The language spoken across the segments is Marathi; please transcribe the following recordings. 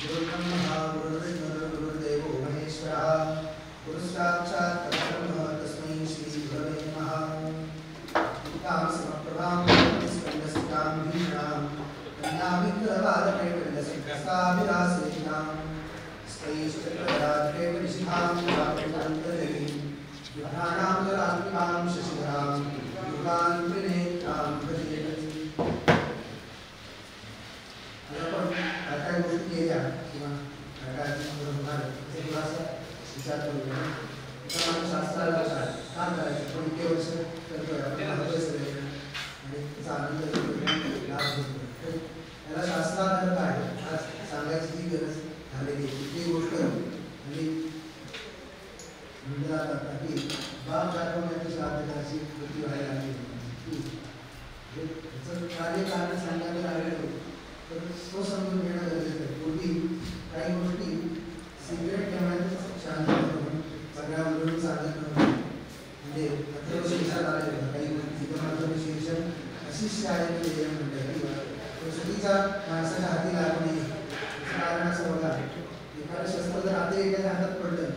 गुरुर्ब्रह्मा गुरुर्विष्णुः गुरुर्देवो महेश्वरः गुरुसाक्षात् परब्रह्म तस्मै श्री गुरवे नमः। तां समप्रभां स्कन्दस्तां भीषणां कन्याविग्रहबालकेवलसिद्धाभिरासेतां स्त्रैश्चक्रधराकेवलिशिखां प्राप्तवन्तदेवीं युधानां जलात्मिकां शशिधरां युगान् त्रिनेत्रां भजे। काय गोष्टी केल्या किंवा काय होणार ते थोडासा विचार करूया. तर शास्त्राला का करायचं पण इतके वर्ष करतोय आपण सगळे आणि त्याचा आनंद लाभ घेतो. त्याला शास्त्राधार काय आज सांगायची ती गरज झालेली आहे. ती गोष्ट आणि म्हणलं जातात की बाप दाखवण्याची श्राद्ध करायची वृत्ती व्हायला लागली. त्याचं कार्य कारण सांगायला लागलं तर तो समजून घेणं गरजेचं आहे. पूर्वी काही गोष्टी सिक्रेट ठेवण्याचं शांत म्हणून सगळ्या मुलांना सांगत नव्हतं. म्हणजे अत्यावश्यक आले काही गोष्टी शीर्षक अशीच शाळेत गेलं म्हणतात किंवा चुकीचा माणसाच्या हाती लागू नये. कारण असं बघा एखादं शस्त्र जर आता एखाद्या हातात पडलं तर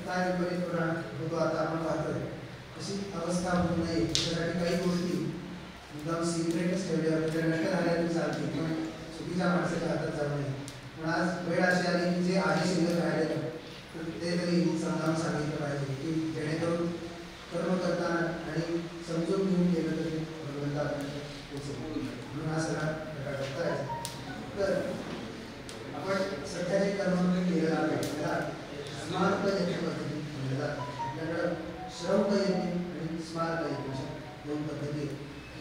काय विपरीत परिणाम होतो आता आपण पाहतोय. अशी अवस्था होऊ नये त्यासाठी काही गोष्टी मुद्दाम सिक्रेटच ठेवल्यावर नष्ट झाल्या तरी चालते पण चुकीच्या माणसाच्या हातात जाऊ नये. पण आज वेळ अशी आली की जे आहे शिल्लक राहिलेलं तर ते तरी समजावून सांगितलं पाहिजे की जेणेकरून कर्म करताना आणि समजून घेऊन केलं तरी भगवंतापर्यंत पोचेल. म्हणून हा सगळा प्रकार करायचा. तर आपण सध्या जे कर्म केलं आहे त्याला स्मार्त यज्ञ पद्धती म्हणलं जातं. आपल्याकडं श्रौत यज्ञ आणि स्मार्त यज्ञ दोन पद्धती.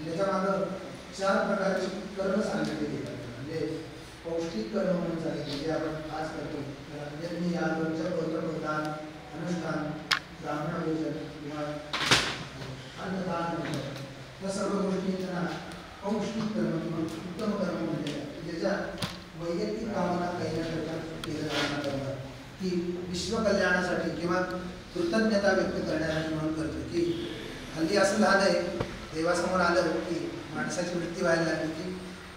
त्याच्या मागं 4 प्रकारची कर्म सांगितलेली आहेत. म्हणजे पौष्टिक कर्म म्हणून सांगितले जे आपण आज करतो यज्ञ यागोपचार गोत्रप्रदान अनुष्ठान ब्राह्मण भोजन किंवा अन्नदान या सर्व गोष्टी त्यांना पौष्टिक कर्म किंवा उत्तम कर्म म्हणजे ज्याच्या वैयक्तिक कामाला काही ना केलं जाणार कर्म की विश्व कल्याणासाठी किंवा कृतज्ञता व्यक्त करण्यासाठी म्हणून करतो. की हल्ली असं झालंय देवासमोर आलं की माणसाची वृत्ती व्हायला लागली की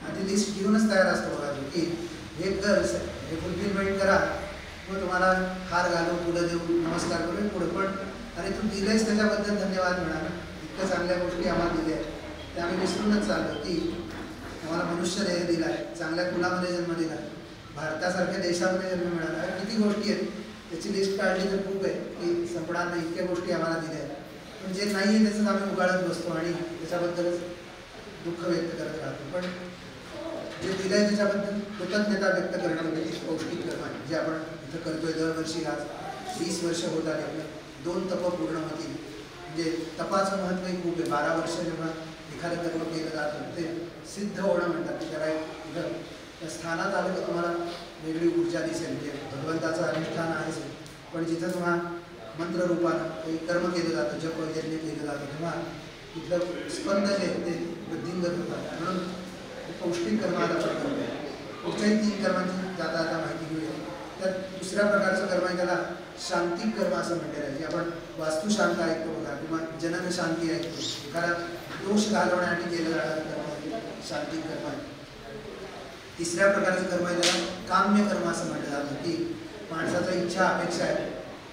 आधी लिस्ट घेऊनच तयार असतो बघा की हे कर हे फुलफिलमेंट करा मग तुम्हाला हार घालू फुलं देऊ नमस्कार करू पुढे पण आणि तू दिलंयच त्याच्याबद्दल धन्यवाद म्हणा. इतक्या चांगल्या गोष्टी आम्हाला दिल्या आहेत त्या आम्ही विसरूनच चाललो की आम्हाला मनुष्य देह दिला आहे चांगल्या कुलामध्ये जन्म दिला भारतासारख्या देशामध्ये जन्म मिळाला. किती गोष्टी आहेत त्याची लिस्ट काढली तर खूप आहे की संपणार नाही. इतक्या गोष्टी आम्हाला दिल्या आहेत पण जे नाही आहे त्याचं आम्ही उगाळत बसतो आणि त्याच्याबद्दलच दुःख व्यक्त करत राहतो. पण जे दिलं आहे त्याच्याबद्दल कृतज्ञता व्यक्त करणं म्हणजे पौष्टिक कर्म आहे जे आपण इथं करतोय दरवर्षी. आज 20 वर्ष होत आले आपलं 2 तप पूर्ण होतील. म्हणजे तपाचं महत्त्वही खूप आहे. 12 वर्ष जेव्हा एखादं कर्म केलं जातं ते सिद्ध होणं म्हणतात की त्याला इथं त्या स्थानात आलं तर तुम्हाला वेगळी ऊर्जा दिसेल. म्हणजे भगवंताचं अधिष्ठान आहेच पण जिथं तुम्हाला मंत्ररूपानं काही कर्म केलं जातं जप यज्ञ केलं जातं तेव्हा इथलं स्पंद जे ते वृद्धिंगत होतात. म्हणून पौष्टिक कर्माला आपण करतो. पुढच्याही 3 कर्मांची जाता आता माहिती घेऊया. त्यात दुसऱ्या प्रकारचं कर्म आहे त्याला शांतिक कर्म असं म्हटलेलं आहे. जे आपण वास्तुशांत ऐकतो बघा किंवा जनन शांती ऐकतो. एखादा दोष घालवण्यासाठी केलं जाणारं कर्म शांतिक कर्म आहे. तिसऱ्या प्रकारचं कर्म आहे त्याला काम्य कर्म असं म्हटलं जातं की माणसाचा इच्छा अपेक्षा आहे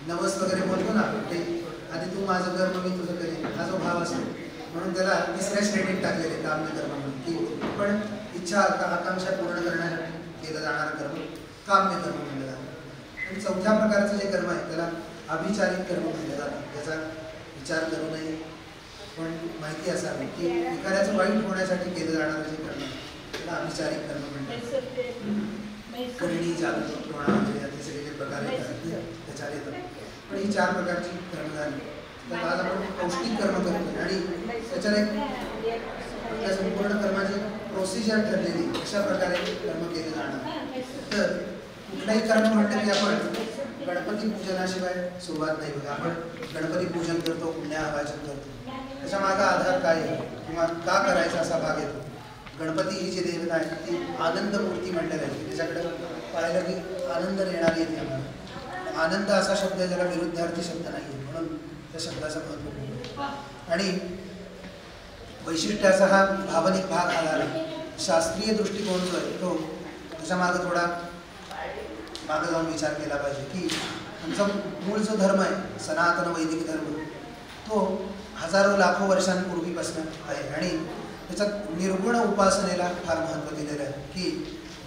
नवस वगैरे बोलतो ना ते आधी तू माझं कर्म मी तुझं करेन हा जो भाव असतो म्हणून त्याला तिसऱ्या श्रेणीत टाकलेले काम्य कर्म म्हणून की पण इच्छा आकांक्षा पूर्ण करण्यासाठी केलं जाणारं कर्म काम्य कर्म म्हटलं जातं. आणि चौथ्या प्रकारचं जे कर्म आहे त्याला अभिचारिक कर्म म्हटलं जातं. त्याचा विचार करू नये पण माहिती असावी की एखाद्याचं वाईट होण्यासाठी केलं जाणारं जे कर्म त्याला अभिचारिक कर्म म्हणतात. करणी जादू प्रमाण ते सगळे जे प्रकार येतात त्याच्यात येतात. पण ही 4 प्रकारची कर्म झाली. तर आज आपण पौष्टिक कर्म करतो आणि त्याच्यात एक त्या संपूर्ण कर्माची प्रोसिजर ठरलेली अशा प्रकारे कर्म केले जाणार. तर कुठलाही कर्म म्हटलं की आपण गणपती पूजनाशिवाय सुरुवात नाही बघा. आपण गणपती पूजन करतो पुण्यावाचन करतो त्याच्या मागे आधार काय आहे किंवा का करायचा असा भाग येतो. गणपती ही जी देवता आहे ती आनंद मूर्ती म्हटल्या जाते. त्याच्याकडे पाहिलं की आनंद देणारी येते आम्हाला. आनंद असा शब्द ज्याला विरुद्धार्थी शब्द नाही आहे म्हणून त्या शब्दाचा महत्त्व. आणि वैशिष्ट्याचा हा भावनिक भाग आला शास्त्रीय दृष्टिकोन जो आहे तो त्याच्या मागे थोडा मागं जाऊन विचार केला पाहिजे की आमचा मूळ जो धर्म आहे सनातन वैदिक धर्म तो हजारो लाखो वर्षांपूर्वीपासून आहे आणि त्याच्यात निर्गुण उपासनेला फार महत्त्व दिलेलं आहे की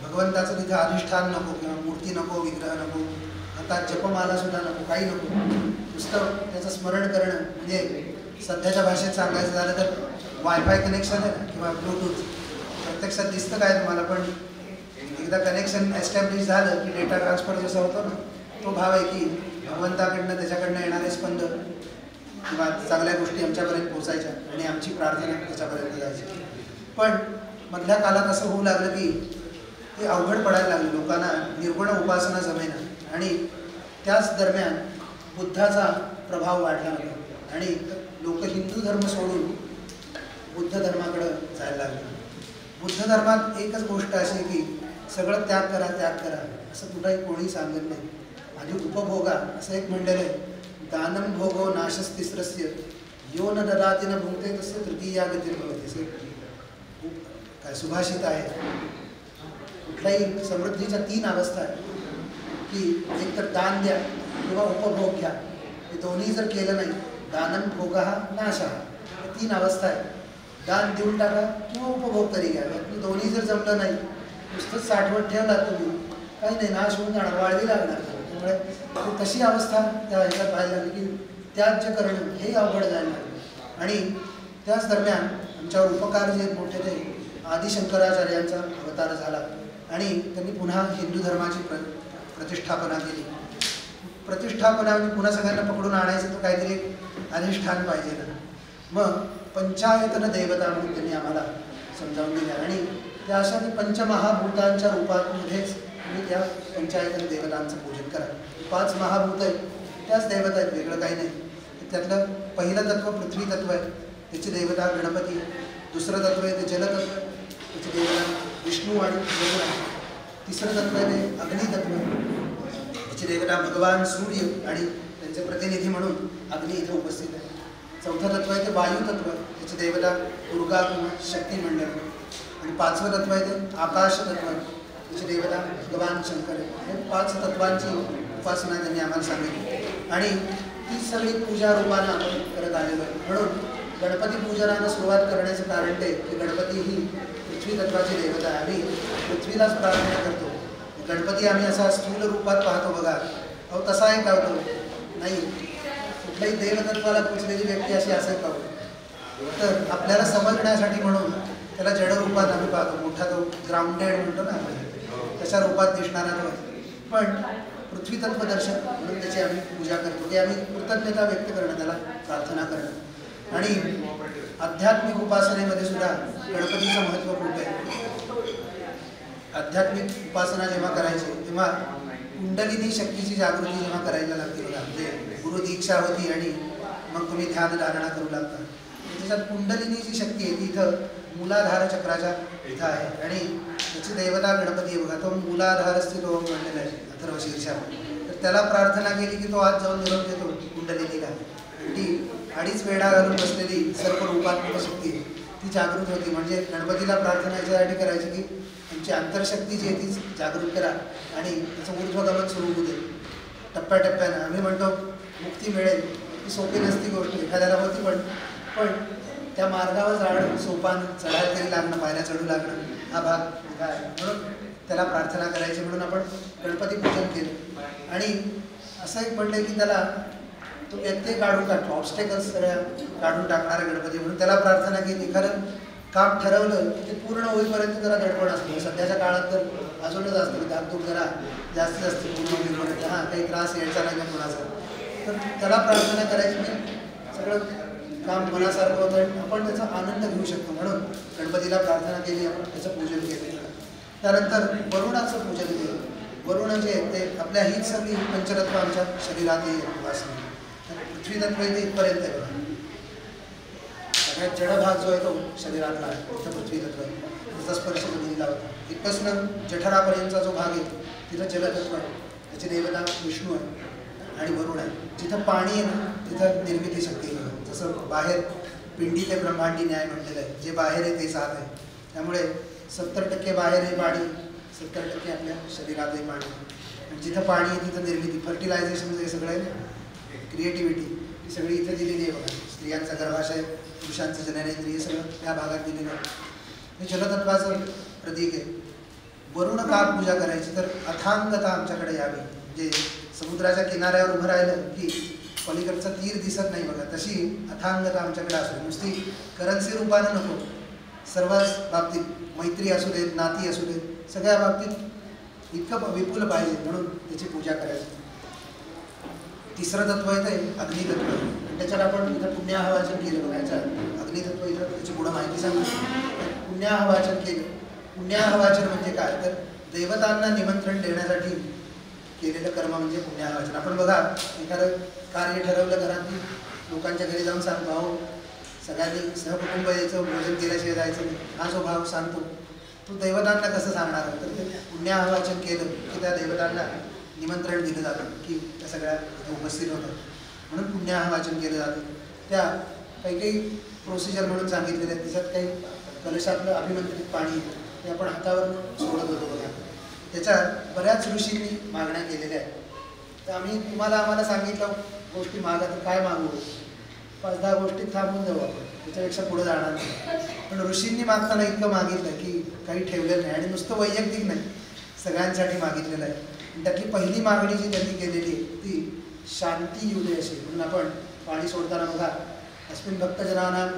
भगवंताचं तिथं अधिष्ठान नको किंवा मूर्ती नको विग्रह नको आता जपमालासुद्धा नको काही नको नुसतं त्याचं स्मरण करणं म्हणजे सध्याच्या भाषेत सांगायचं झालं तर वायफाय कनेक्शन आहे ना किंवा ब्लूटूथ प्रत्यक्षात दिसतं काय तुम्हाला पण एकदा कनेक्शन एस्टॅब्लिश झालं की डेटा ट्रान्सफर जसं होतं ना तो भाव आहे की भगवंताकडनं त्याच्याकडनं येणारे स्पंद किंवा चांगल्या गोष्टी आमच्यापर्यंत पोहोचायच्या आणि आमची प्रार्थना त्याच्यापर्यंत जायची. पण मधल्या काळात असं होऊ लागलं की ते अवघड पडायला लागलं लोकांना निर्गुण उपासना जमेना आणि त्याच दरम्यान बुद्धाचा प्रभाव वाढला होता आणि लोक हिंदू धर्म सोडून बुद्ध धर्माकडं जायला लागले. बुद्ध धर्मात एकच गोष्ट अशी की सगळं त्याग करा असं कुठंही कोणी सांगत नाही. आधी उपभोगा असं एक म्हणलेलं आहे दानम भोगो नाशस्तिस्रस्य यो न ददाति न भुंक्ते तस्य तृतीया गतिर्भवति असे काय सुभाषित आहे. कुठल्याही समृद्धीच्या 3 अवस्था आहेत की एक तर दान द्या किंवा उपभोग घ्या. हे दोन्ही जर केलं नाही दानम भोग हा नाश हा 3 अवस्था आहेत. दान देऊन टाका किंवा उपभोग तरी घ्या. दोन्ही जर जमलं नाही नुसतंच साठवत ठेवला तुम्ही काही नाही नाश होऊन जाणार वाळवी लागणार. त्यामुळे तशी अवस्था त्या ह्याच्यात पाहायला लागली की त्याज्य करणं हे अवघड जायला लागलं आणि त्याच दरम्यान आमच्यावर उपकार जे मोठे ते आदिशंकराचार्यांचा अवतार झाला आणि त्यांनी पुन्हा हिंदू धर्माची प्रतिष्ठापना केली. प्रतिष्ठापना पुन्हा सगळ्यांना पकडून आणायचं तर काहीतरी अधिष्ठान पाहिजे ना. मग पंचायतन देवता म्हणून त्यांनी आम्हाला समजावून दिल्या आणि त्या अशा पंचमहाभूतांच्या रूपातमध्येच तुम्ही त्या पंचायतन देवतांचं पूजन करा. 5 महाभूत आहेत त्याच देवता आहेत वेगळं काही नाही. त्यातलं पहिलं तत्व पृथ्वी तत्व आहे त्याची देवता गणपती. दुसरं तत्व आहे ते जलतत्व त्याची देवता विष्णू आणि वरुण. तिसरं तत्व आहे ते अग्नितत्व त्याची देवता भगवान सूर्य आणि त्यांचे प्रतिनिधी म्हणून अग्नी इथे उपस्थित आहे. चौथं तत्व आहे ते वायुतत्व त्याची देवता दुर्गा किंवा शक्ती मंडळ आणि 5वं तत्व आहे ते आकाश तत्व त्याची देवता भगवान शंकर. हे 5 तत्वांची उपासना त्यांनी आम्हाला सांगितली आणि ती सगळी पूजा रूपानं आपण करत आलेलो आहे. म्हणून गणपती पूजनानं सुरुवात करण्याचं कारण ते की गणपती ही पृथ्वी तत्वाची देवता आहे. आम्ही पृथ्वीलाच प्रार्थना करतो. गणपती आम्ही असा स्थूल रूपात पाहतो बघा अहो तसा एक लावतो नाही. कुठल्याही देवतत्वाला पोचलेली व्यक्ती अशी असेल का तर आपल्याला समजण्यासाठी म्हणून त्याला जड रूपात आम्ही पाहतो. मोठा तो ग्राउंडेड म्हणतो ना आपण तशा रूपात दिसणारा तो. पण पृथ्वी तत्वदर्शन म्हणून त्याची आम्ही पूजा करतो की आम्ही कृतज्ञता व्यक्त करणं त्याला प्रार्थना करणं. आणि आध्यात्मिक उपासनेमध्ये सुद्धा गणपतीचं महत्त्व खूप आहे. आध्यात्मिक उपासना जेव्हा करायची तेव्हा कुंडलिनी शक्तीची जागृती जेव्हा करायला लागते बघा म्हणजे गुरु दीक्षा होती आणि मग तुम्ही ध्यान धारणा करू लागता. त्याच्यात कुंडलिनी जी शक्ती आहे ती इथं मूलाधार चक्राच्या इथं आहे आणि त्याची देवता गणपती आहे बघा. तो मूलाधार स्थित ओम म्हणलेला आहे अथर्व शीर्षा. तर त्याला प्रार्थना केली की तो आज जाऊन निरोप देतो कुंडलिनीला. ती 2.5 वेढा घालून बसलेली सर्व रूपात्मक शक्ती ती जागृत होती. म्हणजे गणपतीला प्रार्थना याच्यासाठी करायची की आमची अंतरशक्ती जी आहे ती जागृत करा आणि त्याचं ऊर्ध्वगमन सुरू होऊ दे. टप्प्याटप्प्यानं आम्ही म्हणतो मुक्ती मिळेल ही सोपी नसती गोष्ट एखाद्याला होती पण त्या मार्गावर जाणं सोपान चढायला तरी लागणं पायऱ्या चढू लागणं हा भाग काय म्हणून त्याला प्रार्थना करायची. म्हणून आपण गणपती पूजन केलं आणि असं एक म्हणलं की त्याला तो व्यत्यय काढून टाकतो ऑब्स्टेकल्स सगळ्या काढून टाकणारा गणपती म्हणून त्याला प्रार्थना केली. खरं काम ठरवलं की ते पूर्ण होईपर्यंत जरा दडपण असतं. सध्याच्या काळात तर अजूनच असतं की धाकधूक जरा जास्त असते पूर्ण होईपर्यंत. हां काही त्रास यायचा नाही का कोणाचा. तर त्याला प्रार्थना करायची की सगळं काम मनासारखं होतं आपण त्याचा आनंद घेऊ शकतो. म्हणून गणपतीला प्रार्थना केली आपण त्याचं पूजन केलं. त्यानंतर वरुणाचं पूजन केलं. वरुण जे ते आपल्या हीच सगळी पंचतत्व आमच्या शरीरात वासना पृथ्वी तत्व येते इथपर्यंत आहे बघा. सगळ्यात जड भाग जो आहे तो शरीरातला आहे तिथं पृथ्वी तत्व आहे. त्याचा स्पर्श जमिनीला होता. इथपासून जठरापर्यंतचा जो भाग आहे तिथं जलतत्व आहे त्याची देवता विष्णू आहे आणि वरुण आहे. जिथं पाणी आहे ना तिथं निर्मिती शक्ती आहे. जसं बाहेर पिंडी ते ब्रह्मांडी न्याय म्हटलेलं आहे. जे बाहेर आहे तेच आत आहे. त्यामुळे 70% बाहेर आहे पाणी 70% आपल्या शरीरातही पाणी. आणि जिथं पाणी आहे तिथं निर्मिती, फर्टिलायझेशन, हे सगळं आहे क्रिएटिव्हिटी, ही सगळी इथे दिलेली आहे बघा. स्त्रियांचा गर्भाशय, पुरुषांचं जननेंद्रिय, सगळं त्या भागात दिलेलं आहे. हे जलतत्वाचं प्रतीक आहे. वरुण का पूजा करायची, तर अथांगता आमच्याकडे यावी. म्हणजे समुद्राच्या किनाऱ्यावर उभं राहिलं की पलीकडचं तीर दिसत नाही बघा, तशी अथांगता आमच्याकडे असू. नुसती करन्सी रूपानं नको, सर्वच बाबतीत मैत्री असू देत, नाती असू देत, सगळ्या बाबतीत इतकं विपुल पाहिजे, म्हणून त्याची पूजा करायची. तिसरं तत्व येतं अग्नितत्व. आणि त्याच्यात आपण इथं पुण्याहवाचन केलं बघा. याच्यात अग्नितत्व इथं त्याची पुढं माहिती सांगतो. पुण्याहवाचन केलं. पुण्याहवाचन म्हणजे काय, तर देवतांना निमंत्रण देण्यासाठी केलेलं कर्म म्हणजे पुण्याहवाचन. आपण बघा, एखादं कार्य ठरवलं घरातील लोकांच्या घरी जाऊन सांगतो, भाऊ सगळ्यांनी सहकुटुंब यायचं, भोजन केल्याशिवाय जायचं नाही, हा जो भाव सांगतो तो देवतांना कसं सांगणार. तर ते पुण्याहवाचन केलं की त्या देवतांना निमंत्रण दिलं जातं की त्या सगळ्या उपस्थित होतात, म्हणून पुण्याहवाचन केलं जातं. त्या काही काही प्रोसिजर म्हणून सांगितलेले आहेत. त्याच्यात काही कलशातलं अभिमंत्रित पाणी ते आपण हातावर सोडत होतो बघा. त्याच्यात बऱ्याच ऋषींनी मागण्या केलेल्या आहेत. तर आम्हाला सांगितलं गोष्टी मागा, तर काय मागू, 5-10 गोष्टी थांबून जाऊ आपण, त्याच्यापेक्षा पुढे जाणार नाही. पण ऋषींनी मागताना इतकं मागितलं की काही ठेवलेलं नाही. आणि नुसतं वैयक्तिक नाही, सगळ्यांसाठी मागितलेलं आहे. त्यातली पहिली मागणी जी त्यांनी केलेली आहे ती शांती येऊ दे अशी. म्हणून आपण पाणी सोडताना बघा, अस्मिन् भक्तजनानां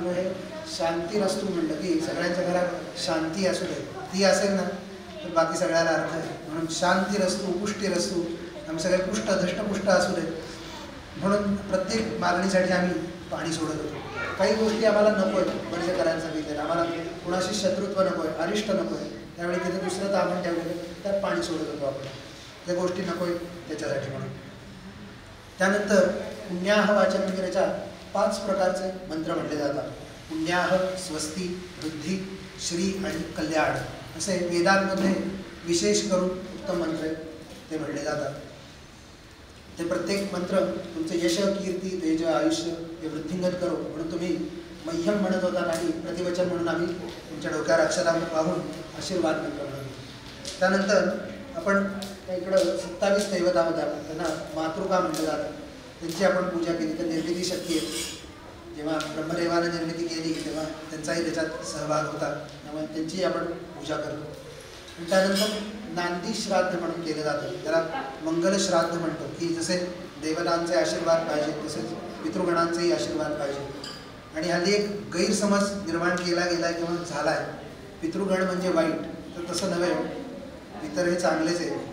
शांतीरस्तु म्हणलं की सगळ्यांच्या घरात शांती असू दे. ती असेल ना तर बाकी सगळ्याला अर्थ आहे. म्हणून शांतीरस्तु, पुष्टीरस्तु, आम्ही सगळे पुष्ट धष्टपुष्ट असू दे, म्हणून प्रत्येक मागणीसाठी आम्ही पाणी सोडत होतो. काही गोष्टी आम्हाला नको आहे, बरेच करायला सांगितलेलं, आम्हाला कुणाशी शत्रुत्व नको आहे, अरिष्ट नको आहे, त्यावेळी तिथे दुसरं ताबण ठेवलेलं, त्यात पाणी सोडत होतो आपण. त्या गोष्टी नको आहे त्याच्यासाठी म्हणून. त्यानंतर पुण्याह वाचन म्हणजे त्याच्या 5 प्रकारचे मंत्र म्हटले जातात. पुण्याह, स्वस्ती, वृद्धी, श्री आणि कल्याण असे वेदांमध्ये विशेष करून उत्तम मंत्र ते म्हटले जातात. ते प्रत्येक मंत्र तुमचे यश, कीर्ती, तेज, आयुष्य हे वृद्धिंगत करो म्हणून तुम्ही मह्यम म्हणत होता आणि प्रतिवचन म्हणून आम्ही तुमच्या डोक्यावर अक्षरांत पाहून आशीर्वाद मंत्र म्हणतो. त्यानंतर आपण इकडं 27 दैवतामध्ये आपण त्यांना मातृका म्हटलं जातं, त्यांची आपण पूजा केली. तर निर्मिती शक्ती आहे. जेव्हा ब्रह्मदेवाने निर्मिती केली तेव्हा त्यांचाही त्याच्यात सहभाग होता, त्यामुळे त्यांची आपण पूजा करतो. आणि त्यानंतर नांदी श्राद्ध म्हणून केलं जातं, त्याला मंगल श्राद्ध म्हणतो. की जसे देवतांचे आशीर्वाद पाहिजे तसेच पितृगणांचेही आशीर्वाद पाहिजे. आणि हल्ली एक गैरसमज निर्माण केला गेला किंवा झाला आहे, पितृगण म्हणजे वाईट, तर तसं नव्हे. पितर हे चांगलेच आहे.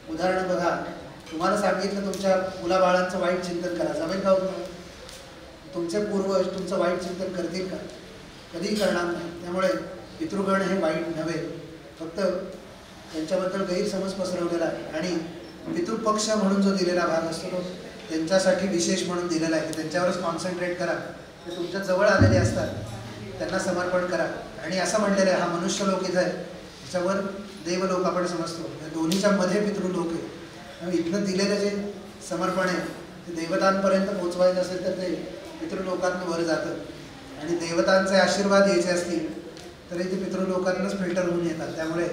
उदाहरण बघा, तुम्हाला सांगितलं तुमच्या मुलाबाळांचं वाईट चिंतन करा, जमेल का होतं? तुमचे पूर्वज तुमचं वाईट चिंतन करतील का? कधीही करणार नाही. त्यामुळे पितृगण हे वाईट नव्हे, फक्त त्यांच्याबद्दल गैरसमज पसरवलेला आहे. आणि पितृपक्ष म्हणून जो दिलेला भाग असतो तो त्यांच्यासाठी विशेष म्हणून दिलेला आहे. त्यांच्यावरच कॉन्सन्ट्रेट करा. ते तुमच्या जवळ आलेले असतात, त्यांना समर्पण करा. आणि असं म्हणलेलं आहे, हा मनुष्य लोक इथं आहे, त्याच्यावर देवलोक आपण समजतो, दोन्हीच्या मध्ये पितृलोक आहे. आणि इथनं दिलेलं जे समर्पण आहे ते देवतांपर्यंत पोचवायचं असेल तर ते पितृलोकातनं वर जातं. आणि देवतांचे आशीर्वाद यायचे असतील तरी ते पितृलोकातूनच फिल्टर होऊन येतात. त्यामुळे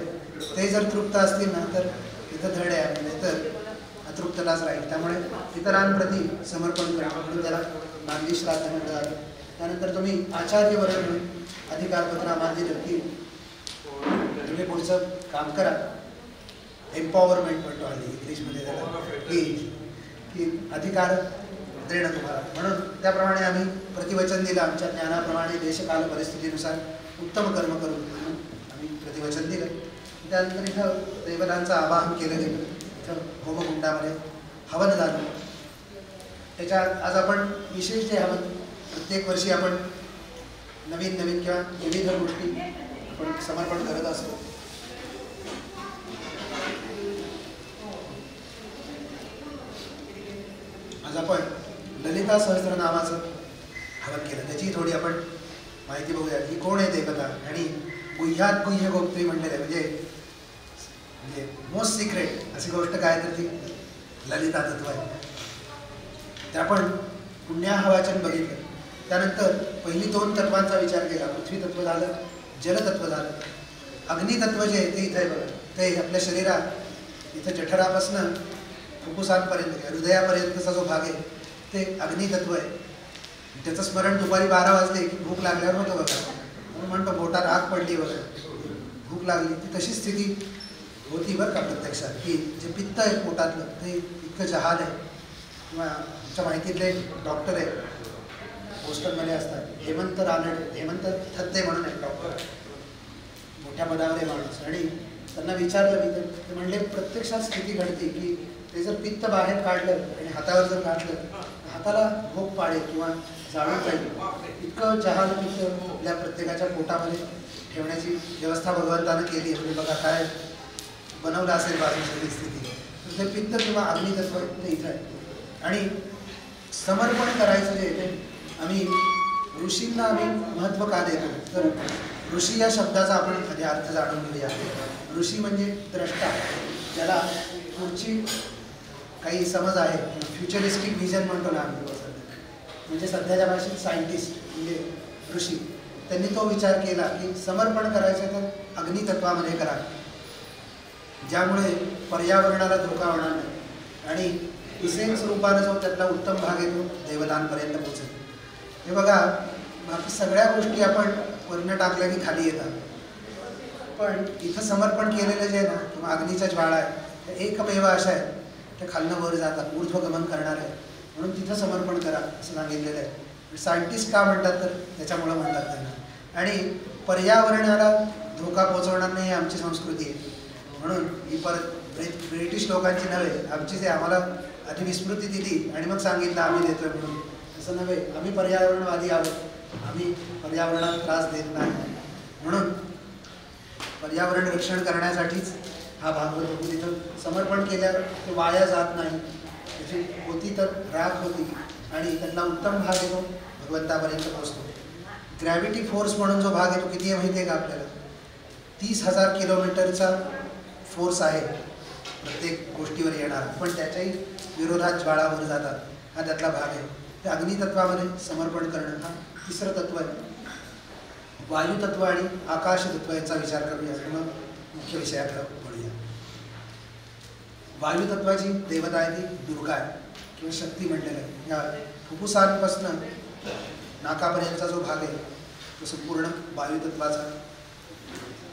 ते जर तृप्त असतील ना तर तिथं धड आहे, नाही तर अतृप्तताच राहील. त्यामुळे इतरांप्रती समर्पण करा म्हणून त्याला नांदी श्राद्ध म्हटलं जातं. त्यानंतर तुम्ही आचार्य वरण म्हणून अधिकारपत्र आम्हाला दिलं की तुम्ही पुढचं काम करा. एम्पॉवरमेंट म्हणतो हल्ली इंग्लिशमध्ये त्याला, की अधिकार देणं तुम्हाला. म्हणून त्याप्रमाणे आम्ही प्रतिवचन दिलं. आमच्या ज्ञानाप्रमाणे देशकाल परिस्थितीनुसार उत्तम कर्म करून म्हणून आम्ही प्रतिवचन दिलं. त्यानंतर इथं देवतांचं आवाहन केलं गेलं. इथं होमकुंडामध्ये हवन झालं. त्याच्यात आज आपण विशेष जे हवन, प्रत्येक वर्षी आपण नवीन नवीन किंवा विविध गोष्टी आपण समर्पण करत असतो. आज आपण ललिता सहस्त्रनामाचं हवन केलं, त्याची थोडी आपण माहिती बघूया की कोण आहे देवता. आणि गुह्यात गुह्य गोप्त्री म्हणलेलं आहे, म्हणजे मोस्ट सिक्रेट अशी गोष्ट काय तर ती ललिता तत्व आहे. ते आपण पुण्याहवाचन बघितलं. त्यानंतर पहिली 2 तत्वांचा विचार केला. पृथ्वी तत्व झालं, जलतत्व झालं. अग्नितत्व जे आहे ते इथे बघा. ते आपल्या शरीरात इथं जठरापासून फुफ्फुसांपर्यंत हृदयापर्यंतचा जो भाग आहे ते अग्नितत्व आहे. त्याचं स्मरण दुपारी 12 वाजले की भूक लागल्यावर होतं बघा. म्हणून म्हणतो पोटात आग पडली वगैरे, भूक लागली, ती तशी स्थिती होती बरं का प्रत्यक्षात, की जे पित्त आहे पोटातलं ते इतकं जहाल आहे. किंवा आमच्या माहितीतले डॉक्टर आहे, बोस्टनमध्ये असतात, हेमंत थत्ते म्हणून आहे डॉक्टर, मोठ्या पदावर आहे माणूस. आणि त्यांना विचारलं मी, ते म्हणले प्रत्यक्षात स्थिती घडते की ते जर पित्त बाहेर काढलं आणि हातावर जर घातलं, हाताला भोग पाडेल किंवा जाळून जाईल, इतकं जहाल पित्त आपल्या प्रत्येकाच्या पोटामध्ये ठेवण्याची व्यवस्था भगवंतानं केली. म्हणजे बघा काय बनवलं असेल बाजूची स्थिती. तर ते पित्त किंवा अग्नितत्व ते इथं आहे. आणि समर्पण करायचं जे ते आम्ही ऋषींना आम्ही महत्त्व का देतो, तर ऋषी या शब्दाचा आपण आधी अर्थ जाणून घेऊया. ऋषी म्हणजे द्रष्टा, ज्याला पुढची काही समज आहे, फ्युचरिस्टिक व्हिजन म्हणतो ना आम्ही, म्हणजे सध्याच्या भाषेत सायंटिस्ट म्हणजे ऋषी, त्यांनी तो विचार केला की समर्पण करायचं तर अग्नितत्वामध्ये करा, ज्यामुळे पर्यावरणाला धोका होणार नाही आणि इसेन्स रूपानं जो त्यातला उत्तम भाग येतो देवतांपर्यंत पोहोचेल. हे बघा, बाकी सगळ्या गोष्टी आपण वर्ण टाकल्या की खाली येतात, पण इथं समर्पण केलेलं जे आहे ना, किंवा अग्नीच्या ज्वाळा आहे, एकमेव अशा आहे ते खालनं वर जातात, ऊर्ध्वगमन करणार आहे. म्हणून तिथं समर्पण करा असं सांगितलेलं आहे. सायंटिस्ट का म्हणतात, तर त्याच्यामुळं म्हणतात त्यांना. आणि पर्यावरणाला धोका पोहोचवणार नाही ही आमची संस्कृती आहे. म्हणून ही परत ब्रिटिश लोकांची नव्हे, आमची जे आम्हाला आधी विस्मृती दिली आणि मग सांगितलं आम्ही देतोय म्हणून, असं नव्हे. आम्ही पर्यावरणवादी आहोत, आम्ही पर्यावरणाला त्रास देत नाही. म्हणून पर्यावरण रक्षण करण्यासाठीच हा भाग होतो. तिथं समर्पण केल्यावर ते वाया जात नाही, त्याची होती तर राख होती आणि त्यातला उत्तम भाग येतो भगवंतापर्यंत पोहोचतो. ग्रॅव्हिटी फोर्स म्हणून जो भाग येतो किती आहे माहिती आहे का आपल्याला? 30,000 किलोमीटरचा फोर्स आहे प्रत्येक गोष्टीवर येणार, पण त्याच्याही विरोधात ज्वाळावर जातात, हा त्यातला भाग आहे. ते अग्नितत्वामध्ये समर्पण करणं हा तिसरं तत्व आहे. वायुतत्व आणि आकाशतत्व याचा विचार करूया, मग मुख्य विषयाकडे वळूया. वायुतत्वाची देवता आहे ती दुर्गा आहे किंवा शक्ती म्हटलेलं आहे. या फुफ्फुसांपासून नाकापर्यंतचा जो भाग आहे तो संपूर्ण वायुतत्वाचा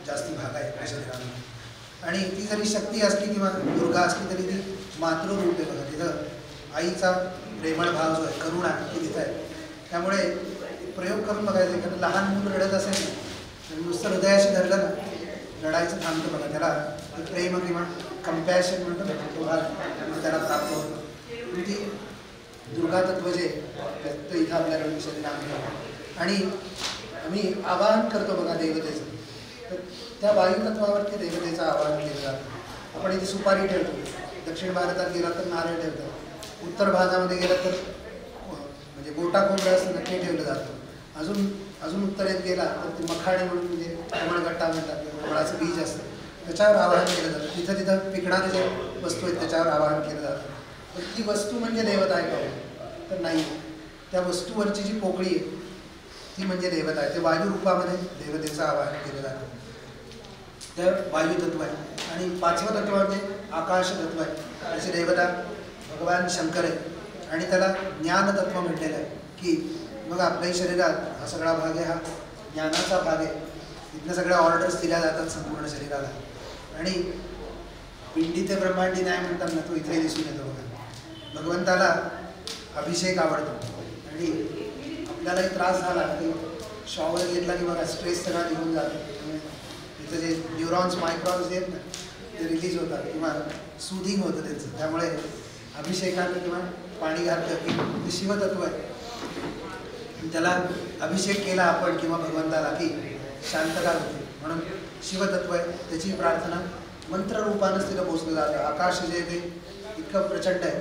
जास्ती भाग आहे शरीरामध्ये. आणि ती जरी शक्ती असली किंवा दुर्गा असली तरी ती मातृरूप आहे बघा. तिथं आईचा प्रेमळ भाव जो आहे, करुणा ती तिथं आहे. त्यामुळे प्रयोग करून बघायचं, एखादं लहान मूल रडत असेल ना, नुसतं हृदयाशी धरलं ना, रडायचं थांबतं बघा. त्याला प्रेम किंवा कंपॅशन म्हणतो ना, तो भाग त्याला प्राप्त होतो. ती दुर्गा तत्व जे ते इथं आपल्याला शरीरामध्ये. आणि आम्ही आवाहन करतो बघा देवतेचं, तर त्या वायुतत्वावरती देवतेचं आवाहन केलं जातं. आपण इथे सुपारी ठेवतो, दक्षिण भारतात गेला तर नारळ ठेवतात, उत्तर भारतामध्ये गेला तर म्हणजे गोटा कोंबडा असं नक्की ठेवलं जातं. अजून उत्तरेत गेला तर ते मखाणे म्हणून म्हणजे कमळगट्टा म्हणतात, कमळाचं बीज असतं, त्याच्यावर आवाहन केलं जातं. तिथं तिथं पिकणारे जे वस्तू आहेत त्याच्यावर आवाहन केलं जातं. पण ती वस्तू म्हणजे देवता आहे का, तर नाही. त्या वस्तूवरची जी पोकळी आहे ती म्हणजे देवता आहे. ते वायू रूपामध्ये देवतेचं आवाहन केलं जातं. तर वायुतत्व आहे. आणि पाचवं तत्व म्हणजे आकाशतत्व आहे. त्याची देवता भगवान शंकर आहे आणि त्याला ज्ञानतत्व म्हटलेलं आहे. की मग आपल्याही शरीरात हा सगळा भाग आहे, हा ज्ञानाचा भाग आहे. इथनं सगळ्या ऑर्डर्स दिल्या जातात संपूर्ण शरीराला. आणि पिंडी ते ब्रह्मांडी न्याय म्हणतात ना, तो इथे दिसून येतो बघा. भगवंताला अभिषेक आवडतो आणि आपल्यालाही त्रास झाला की शॉवर घेतला की बघा स्ट्रेस सगळा निघून जातो. तिथं जे न्यूरॉन्स मायक्रॉन्स आहेत ना ते रिलीज होतात किंवा सुदिंग होतं त्यांचं. त्यामुळे अभिषेकानं किंवा पाणी घातलं की ते शिवतत्व आहे. त्याला अभिषेक केला आपण किंवा भगवंताला की शांतता होते, म्हणून शिवतत्व आहे. त्याची प्रार्थना मंत्ररूपानंच तिला पोचलं जातं. आकाश जे ते इतकं प्रचंड आहे,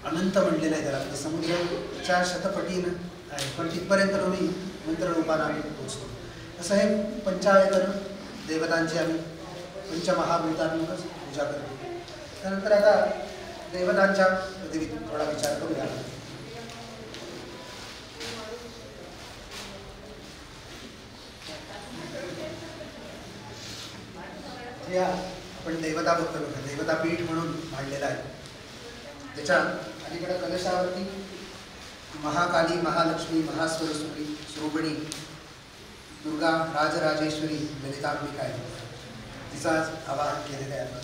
अनंत म्हणलेलं आहे त्याला, म्हणजे समुद्राच्या शतपटीनं आहे, पण तिथपर्यंत आम्ही मंत्ररूपानं आम्ही पोचतो. असं हे पंचायतन देवतांची आम्ही पंचमहाभूतात्मकच पूजा करतो. त्यानंतर आता देवतांच्या पदवीत थोडा विचार करूया. या आपण देवता बघतो बघा, देवता पीठ म्हणून मांडलेला आहे. त्याच्या अलीकडे कलशावरती महाकाली, महालक्ष्मी, महास्वरस्वती, शोभणी, दुर्गा, राजराजेश्वरी, ललितांबिका आहे. तिचं आज आवाहन केलेलं आहे.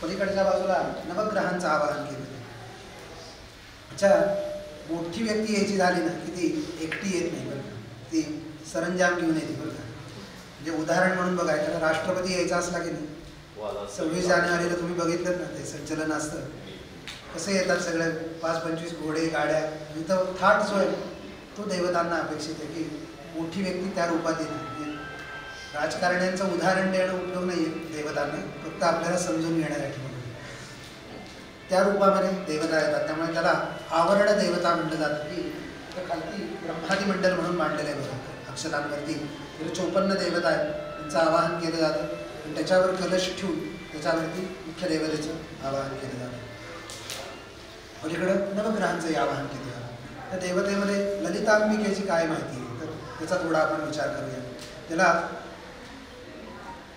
पलीकडच्या बाजूला नवग्रहांचं आवाहन केलेलं आहे. अच्छा, मोठी व्यक्ती यायची झाली ना की ती एकटी येत नाही बरं का, ती सरंजाम घेऊन येते बरं का. म्हणजे उदाहरण म्हणून बघा, एखादा राष्ट्रपती यायचा असला की नाही, 26 जानेवारीला तुम्ही बघितलं ना ते संचलन असतं, कसे येतात सगळे 5-25 घोडे, गाड्या. इथं थाट जो आहे तो देवतांना अपेक्षित आहे की मोठी व्यक्ती त्या रूपात येते. म्हणजे राजकारण्यांचं उदाहरण देणं उपयोग नाही आहे देवतांना, फक्त आपल्याला समजून घेण्यासाठी म्हणून त्या रूपामध्ये देवता येतात. त्यामुळे त्याला आवरण देवता म्हटलं जातं. की त्या खालती ब्रह्मादी मंडल म्हणून मांडलेलं आहे बघा, अक्षतांवरती 54 देवता आहेत, त्यांचं आवाहन केलं जातं. आणि त्याच्यावर कलश ठेवून त्याच्यावरती मुख्य देवतेचं आवाहन केलं जातं. पलीकडं नवग्रहांचंही आवाहन केलं जातं. त्या देवतेमध्ये ललितांबिकेची काय माहिती आहे तर त्याचा थोडा आपण विचार करूया.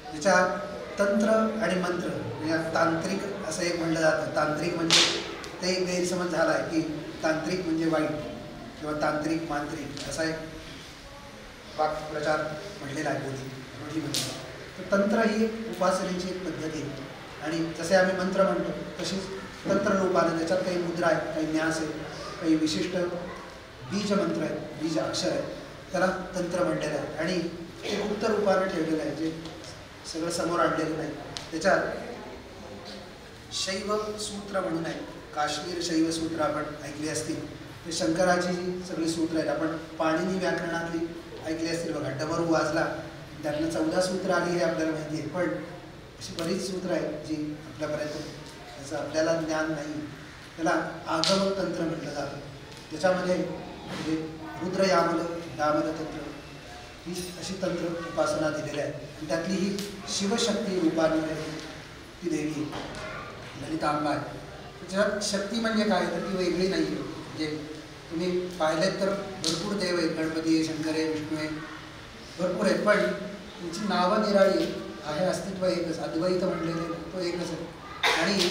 त्याच्या तंत्र आणि मंत्र म्हणजे तांत्रिक असं एक म्हणलं जातं. तांत्रिक म्हणजे ते एक गैरसमज झाला आहे की तांत्रिक म्हणजे वाईट किंवा तांत्रिक मांत्रिक असा एक वाक्प्रचार म्हणलेला आहे बोलीमध्ये. तर तंत्र ही उपासनेची एक पद्धती आहे. आणि जसे आम्ही मंत्र म्हणतो तशीच तंत्र रूपाने त्याच्यात काही मुद्रा आहेत, काही न्यास आहेत, काही विशिष्ट बीज मंत्र आहेत, बीज अक्षर आहेत, त्याला तंत्र म्हणलेलं आहे. आणि ते गुप्त रूपाने ठेवलेलं आहे, जे सगळं समोर आणलेलं नाही. त्याच्यात शैव सूत्र म्हणून आहे, काश्मीर शैव सूत्र आपण ऐकली असतील. ते शंकराची जी सगळी सूत्र आहेत, आपण पाणिनी व्याकरणातली ऐकली असतील बघा. डमरू वाजला, त्यातनं 14 सूत्र आली हे आपल्याला माहिती आहे, पण अशी बरीच सूत्र आहेत जी आपल्यापर्यंत त्याचं आपल्याला ज्ञान नाही. त्याला आगम तंत्र म्हटलं जातं. त्याच्यामध्ये म्हणजे रुद्र यामल, दामल तंत्र ही अशी तंत्र उपासना दिलेली आहे. आणि त्यातली ही शिवशक्ती रूपाने ती देवी ललितांबा आहे. त्याच्यात शक्ती म्हणजे काय तर ती वेगळी नाही आहे. म्हणजे तुम्ही पाहिलेत तर भरपूर देव आहेत, गणपती आहे, शंकर आहे, विष्णू आहे, भरपूर आहेत, पण त्यांची नावं निराळी आहे. अस्तित्व एकच, अद्वैत म्हणलेले तो एकच आहे. आणि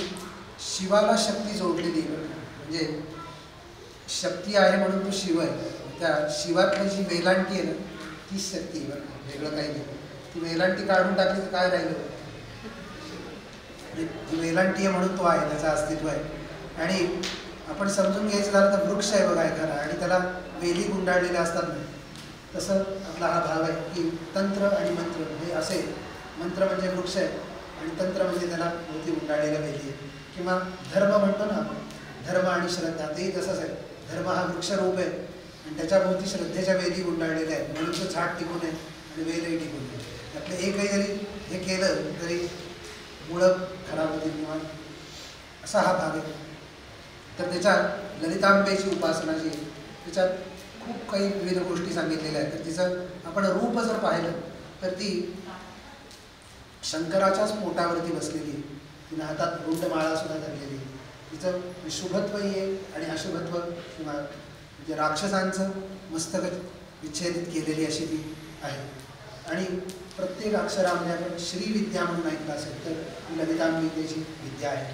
शिवाला शक्ती जोडलेली आहे. म्हणजे शक्ती आहे म्हणून तो शिव आहे. त्या शिवातली जी वेलांटी आहे ना तीच शक्ती आहे बरं, वेगळं काही नाही. ती वेलांटी काढून टाकली तर काय राहिलं? जी वेलांटी आहे म्हणून तो आहे, त्याचं अस्तित्व आहे. आणि आपण समजून घ्यायचं झालं तर वृक्ष आहे बघा एखादा, आणि त्याला वेली गुंडाळलेल्या असतात ना, तसं आपला हा भाग आहे की तंत्र आणि मंत्र हे असे. मंत्र म्हणजे वृक्ष आहे आणि तंत्र म्हणजे त्याला भोवती गुंडाळलेल्या वेली आहे. किंवा धर्म म्हणतो ना आपण, धर्म आणि श्रद्धा तेही तसंच आहे. धर्म हा वृक्षरूप आहे आणि त्याच्याभोवती श्रद्धेच्या वेली गुंडाळलेल्या आहेत, म्हणून तो झाड टिकून आहे आणि वेलही टिकून आहे. त्यातलं एकही जरी हे केलं तरी मुळं खराब होतील किंवा असा हा भाग आहे. तर त्याच्यात ललितांबेची उपासना जी आहे त्याच्यात खूप काही विविध गोष्टी सांगितलेल्या आहेत. तर तिचं आपण रूप जर पाहिलं तर ती शंकराच्याच पोटावरती बसलेली आहे. तिनं हातात रुंडमाळा सुद्धा धरलेली आहे. तिचं शुभत्वही आहे आणि अशुभत्व किंवा म्हणजे राक्षसांचं मस्तक विच्छेदित केलेली अशी ती आहे. आणि प्रत्येक अक्षरामध्ये आपण श्रीविद्या म्हणून ऐकलं असेल तर ही ललितांबिकेची विद्या आहे.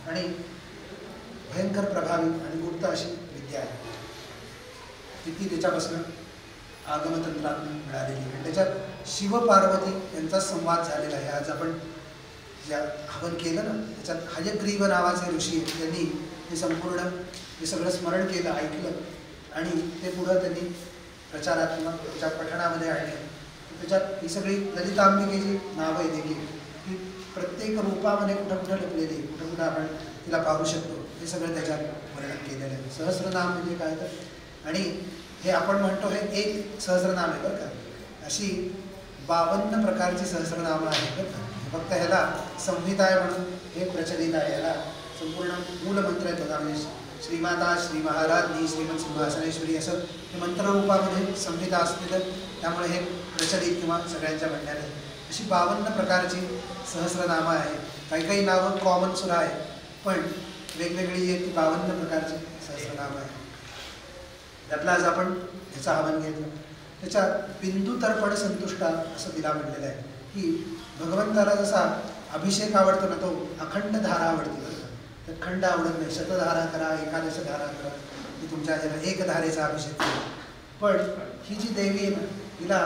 आणि भयंकर प्रभावी आणि गुप्त अशी विद्या आहे. ती त्याच्यापासून आगमतंत्रातून मिळालेली आहे. त्याच्यात शिवपार्वती यांचा संवाद झालेला आहे. आज आपण ज्या हवन केलं ना त्याच्यात हयग्रीव नावाचे ऋषी आहेत, त्यांनी हे संपूर्ण हे सगळं स्मरण केलं, ऐकलं आणि ते पुढं त्यांनी प्रचारात किंवा त्याच्या पठणामध्ये आणलं. त्याच्यात ही सगळी ललितांबिकेची नावं आहे देखील की प्रत्येक रूपामध्ये कुठं कुठं लपलेली, कुठं कुठं आपण तिला पाहू शकतो, हे सगळं त्याच्यात वर्णन केलेलं आहे. सहस्रनाम म्हणजे काय तर, आणि हे आपण म्हणतो हे एक सहस्रनाम आहे बरं का, अशी 52 प्रकारची सहस्रनामं आहेत बरं का. फक्त ह्याला संहिता आहे म्हणून हे प्रचलित आहे. ह्याला संपूर्ण मूलमंत्र आहेत बघा, म्हणजे श्रीमाता, श्री महाराजनी, श्रीमंत सिंहासनेश्वरी असं हे मंत्ररूपामध्ये संहिता असते. तर त्यामुळे हे प्रचलित किंवा सगळ्यांच्या म्हणण्यात आहे. अशी 52 प्रकारची सहस्रनामं आहेत. काही काही नावं कॉमन सुद्धा आहे, पण वेगवेगळी आहेत ती 52 प्रकारची सहस्रनामं आहेत. त्यातला आज आपण ह्याचं आव्हान घेतलं. त्याच्यात बिंदू तर्पण संतुष्टा असं तिला म्हटलेलं आहे. की भगवंताला जसा अभिषेक आवडतो ना, तो अखंड धारा आवडते बरं का. तर खंड आवडत नाही. शतधारा करा, एकादश धारा करा, की तुमच्या ह्याला एक धारेचा अभिषेक करा. पण ही जी देवी आहे ना, हिला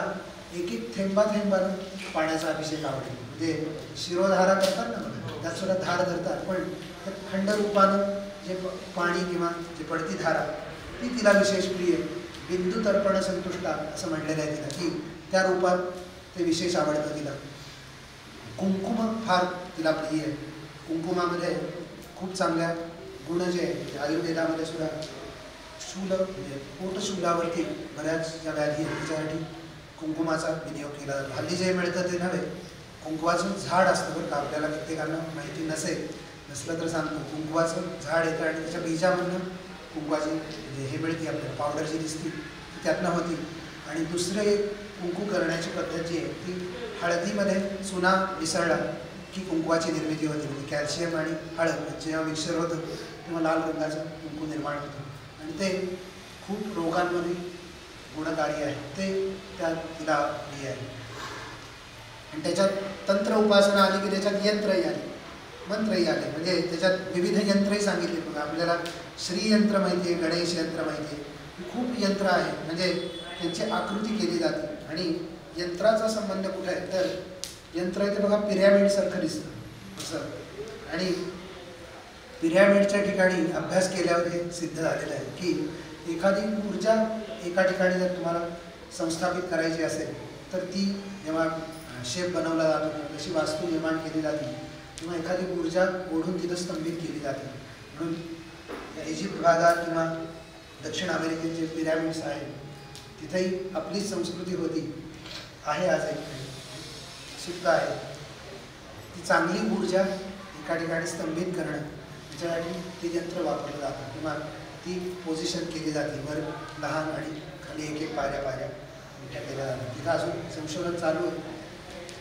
एक एक थेंबानं पाण्याचा अभिषेक आवडतो. म्हणजे शिरोधारा करतात ना बघा, त्यात सुद्धा धार धरतात, पण त्या खंड रूपानं जे पाणी किंवा जे पडती धारा ती तिला विशेष प्रिय. बिंदू तर्पण संतुष्टा असं म्हणलेलं आहे तिला, की त्या रूपात ते विशेष आवडतं तिला. कुंकुम फार तिला प्रिय आहे. कुंकुमामध्ये खूप चांगल्या गुण जे आहे, आयुर्वेदामध्ये सुद्धा शूल म्हणजे पोटशूलावरती बऱ्याच ज्या व्याधी आहेत त्याच्यासाठी कुंकुमाचा विनियोग केला जातो. हल्ली जे मिळतं ते नव्हे, कुंकुवाचं झाड असतं बरं का. आपल्याला प्रत्येकांना माहिती नसलं तर सांगतो. कुंकुवाचं झाड येतं आणि त्याच्या बीजामधनं कुंकुवाची म्हणजे हे मिळते, आपल्याला पावडर जी दिसती ती त्यातनं होती. आणि दुसरं एक कुंकू करण्याची पद्धत जी आहे ती हळदीमध्ये चुना मिसळला की कुंकुवाची निर्मिती होते. म्हणजे कॅल्शियम आणि हळद जेव्हा मिक्सर होतं तेव्हा लाल रंगाचं कुंकू निर्माण होतं आणि ते खूप रोगांमध्ये गुणकारी आहे. ते त्या तिला हे आहे. आणि त्याच्यात तंत्र उपासना आली की त्याच्यात यंत्रही आले, मंत्रही आले. म्हणजे त्याच्यात विविध यंत्रही सांगितले बघा. आपल्याला श्रीयंत्र माहिती आहे, गणेश यंत्र माहिती आहे, खूप यंत्र आहे. म्हणजे त्यांची आकृती केली जाते. आणि यंत्राचा संबंध कुठे आहे तर यंत्र आहे ते बघा पिरॅमिडसारखं दिसतं असं. आणि पिरॅमिडच्या ठिकाणी अभ्यास केल्यावर हे सिद्ध झालेलं आहे की एखादी ऊर्जा एका ठिकाणी जर तुम्हाला संस्थापित करायची असेल तर ती जेव्हा शेप बनवला जातो, जशी वास्तू निर्माण केली जाते किंवा एखादी ऊर्जा ओढून तिथं स्तंभित केली जाते. म्हणून इजिप्त भागात किंवा दक्षिण अमेरिकेत जे पिरॅमिड्स आहेत तिथेही आपलीच संस्कृती होती, आहे आजही सुद्धा आहे. ती चांगली ऊर्जा एका ठिकाणी स्तंभित करणं त्याच्यासाठी ते यंत्र वापरलं जातं किंवा ती पोझिशन केली जाते. वर लहान आणि खाली एक एक पायऱ्या मोठ्या केल्या जातात. तिथं अजून संशोधन चालू आहे.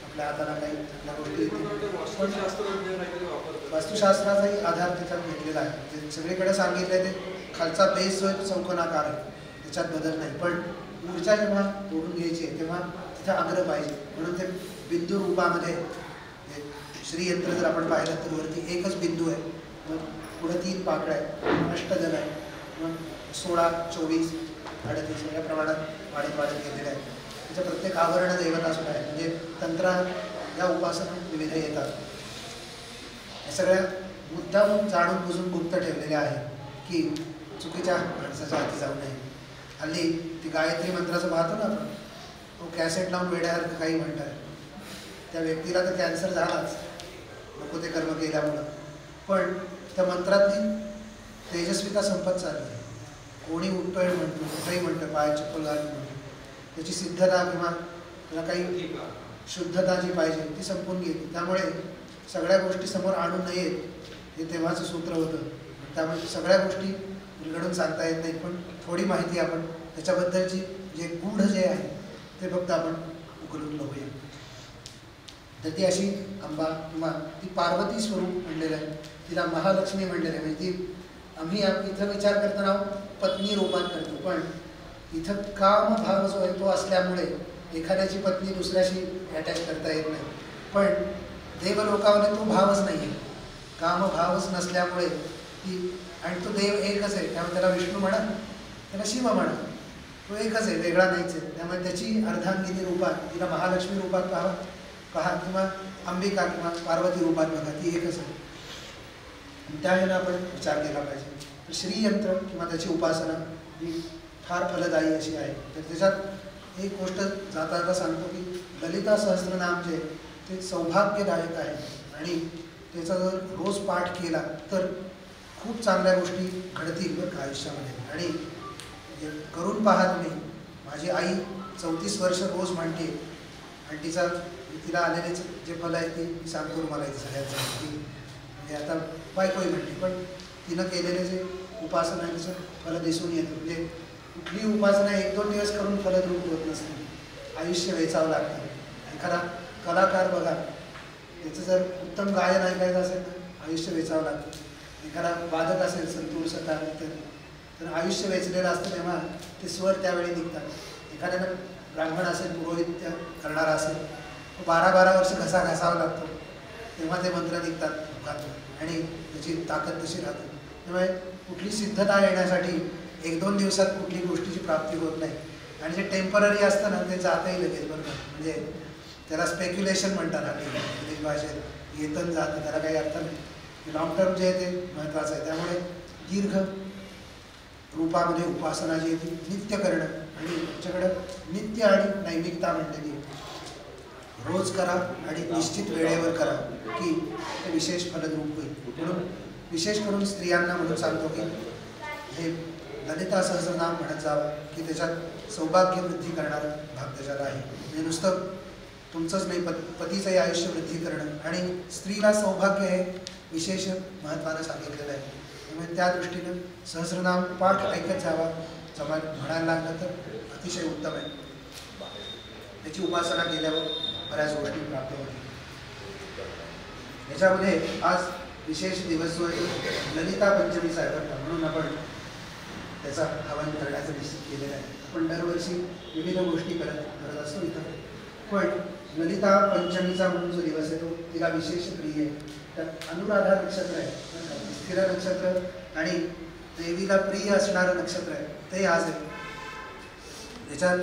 आपल्या हाताला काही चांगल्या गोष्टी येतील. वास्तुशास्त्राचाही आधार त्याच्यात घेतलेला आहे. म्हणजे सगळीकडे सांगितलं आहे ते खालचा बेस जो आहे तो चौकोनाकार आहे, त्याच्यात बदल नाही. पण ऊर्जा जेव्हा ओढून घ्यायची आहे तेव्हा तिथं आग्रह पाहिजे. म्हणून ते बिंदू रूपामध्ये श्रीयंत्र जर आपण पाहिलं तर वरती एकच बिंदू आहे, मग पुढे 3 पाकळ्या आहेत, अष्टदल आहे, मग 16, 24, 38 या प्रमाणात वाढत गेलेलं आहे. त्याचं प्रत्येक आवरण देवता सुद्धा आहे. म्हणजे तंत्रा या उपासना विविध येतात. हे सगळ्या मुद्दाम जाणून बुजून गुप्त ठेवलेल्या आहे की चुकीच्या माणसाच्या हाती जाऊ नये. हल्ली ती गायत्री मंत्राचं पाहतो ना आपण, तो कॅसेट लावून वेड्यासारखं काही म्हणतात. त्या व्यक्तीला तर कॅन्सर झालाच नको ते कर्म केल्यामुळं, पण त्या मंत्रातली तेजस्विता संपत चालली आहे. कोणी उठतोय म्हणतो, कुठेही म्हणतं, पाय चप्पल घालून म्हणतो, त्याची सिद्धता किंवा त्याला काही शुद्धता जी पाहिजे ती संपून गेली. त्यामुळे सगळ्या गोष्टी समोर आणू नयेत हे तेव्हाचं सूत्र होतं. त्यामुळे सगळ्या गोष्टी उलगडून सांगता येत नाहीत, पण थोडी माहिती आपण त्याच्याबद्दलची जे गूढ जे आहे ते फक्त आपण उकलून बघूया. तर ती अशी अंबा किंवा ती पार्वती स्वरूप म्हणलेलं आहे, तिला महालक्ष्मी म्हणलेलं आहे. म्हणजे ती आम्ही इथं विचार करताना पत्नी रूपात करतो, पण इथं कामभाव जो आहे तो असल्यामुळे एखाद्याची पत्नी दुसऱ्याशी अटॅच करता येत नाही. पण देवलोकामध्ये तो भावच नाही आहे, कामभावच नसल्यामुळे ती, आणि तो देव एकच आहे. त्यामुळे त्याला विष्णू म्हणा, त्याला शिव म्हणा, तो एकच आहे, वेगळा नाहीच आहे. त्यामुळे त्याची अर्धांगिनी रूपात तिला महालक्ष्मी रूपात पहा किंवा अंबिका किंवा पार्वती रूपात बघा, ती एकच आहे. त्यावेळेला आपण विचार केला पाहिजे. तर श्रीयंत्र किंवा त्याची उपासना ही फार फलदायी अशी आहे. तर त्याच्यात एक गोष्ट जाता जाता सांगतो की ललिता सहस्त्रनाम जे ते सौभाग्यदायक आहे आणि त्याचा जर रोज पाठ केला तर खूप चांगल्या गोष्टी घडतील बरं का आयुष्यामध्ये. आणि करून पहा तुम्ही. माझी आई 34 वर्ष रोज म्हणते आणि तिला आलेले जे फल आहे ते मी सांगतो तुम्हाला इथे सगळ्यात चांगली. म्हणजे आता बायकोही म्हणते, पण तिनं केलेले जे उपासना आहे त्याचं फल दिसून येतं. म्हणजे कुठली उपासना 1-2 दिवस करून फलद्रूप होत नसते, आयुष्य वेचावं लागतं. एखादा कलाकार बघा, त्याचं जर उत्तम गायन ऐकायचं असेल तर आयुष्य वेचावं लागतं. एखादा वादक असेल, संतूर सतार तर आयुष्य वेचलेलं असतं, तेव्हा ते स्वर त्यावेळी निघतात. एखाद्यानं ब्राह्मण असेल, पुरोहित्य करणारा असेल, 12-12 वर्ष घसा घासावा लागतो, तेव्हा ते मंत्र निघतात मुखातून आणि त्याची ताकद तशी राहते. त्यामुळे कुठली सिद्धता येण्यासाठी 1-2 दिवसात कुठली गोष्टीची प्राप्ती होत नाही. आणि जे टेम्पररी असतं ना ते जातही लगेच, बरोबर. म्हणजे त्याला स्पेक्युलेशन म्हणतात आणि इंग्लिश भाषेत, येतं जातं, त्याला काही अर्थ नाही. लॉंग टर्म जे आहे ते महत्त्वाचं आहे. त्यामुळे दीर्घ रूपामध्ये उपासना जी आहे ती नित्य करणं, आणि तुमच्याकडं नित्य आणि नैमिकता म्हटलेली आहे. रोज करा आणि निश्चित वेळेवर करा की ते विशेष फलद्रूप होईल. म्हणून विशेष करून स्त्रियांना म्हणून सांगतो की हे ललिता सहस्रनाम म्हणत जावं की त्याच्यात सौभाग्य वृद्धी करणारा भाग त्याच्यात आहे. म्हणजे नुसतं तुमचंच नाही, पतीचंही आयुष्य वृद्धी करणं आणि स्त्रीला सौभाग्य हे विशेष महत्त्वानं सांगितलेलं आहे. त्यामुळे त्या दृष्टीनं सहस्रनाम पाठ ऐकत जावा. म्हणायला लागलं तर अतिशय उत्तम आहे. त्याची उपासना केल्यावर बऱ्याच गोष्टी प्राप्त होतील. याच्यामध्ये आज विशेष दिवस जो आहे ललिता पंचमीचा आहे, म्हणून आपण त्याचा हवन करण्याचं निश्चित केलेलं आहे. आपण दरवर्षी विविध गोष्टी करत असतो इथं, पण ललिता पंचमीचा म्हणून जो दिवस आहे तो तिला विशेष प्रिय आहे. त्यात अनुराधा नक्षत्र आहे, स्थिर नक्षत्र आणि देवीला प्रिय असणारं नक्षत्र आहे ते आज आहे. त्याच्यात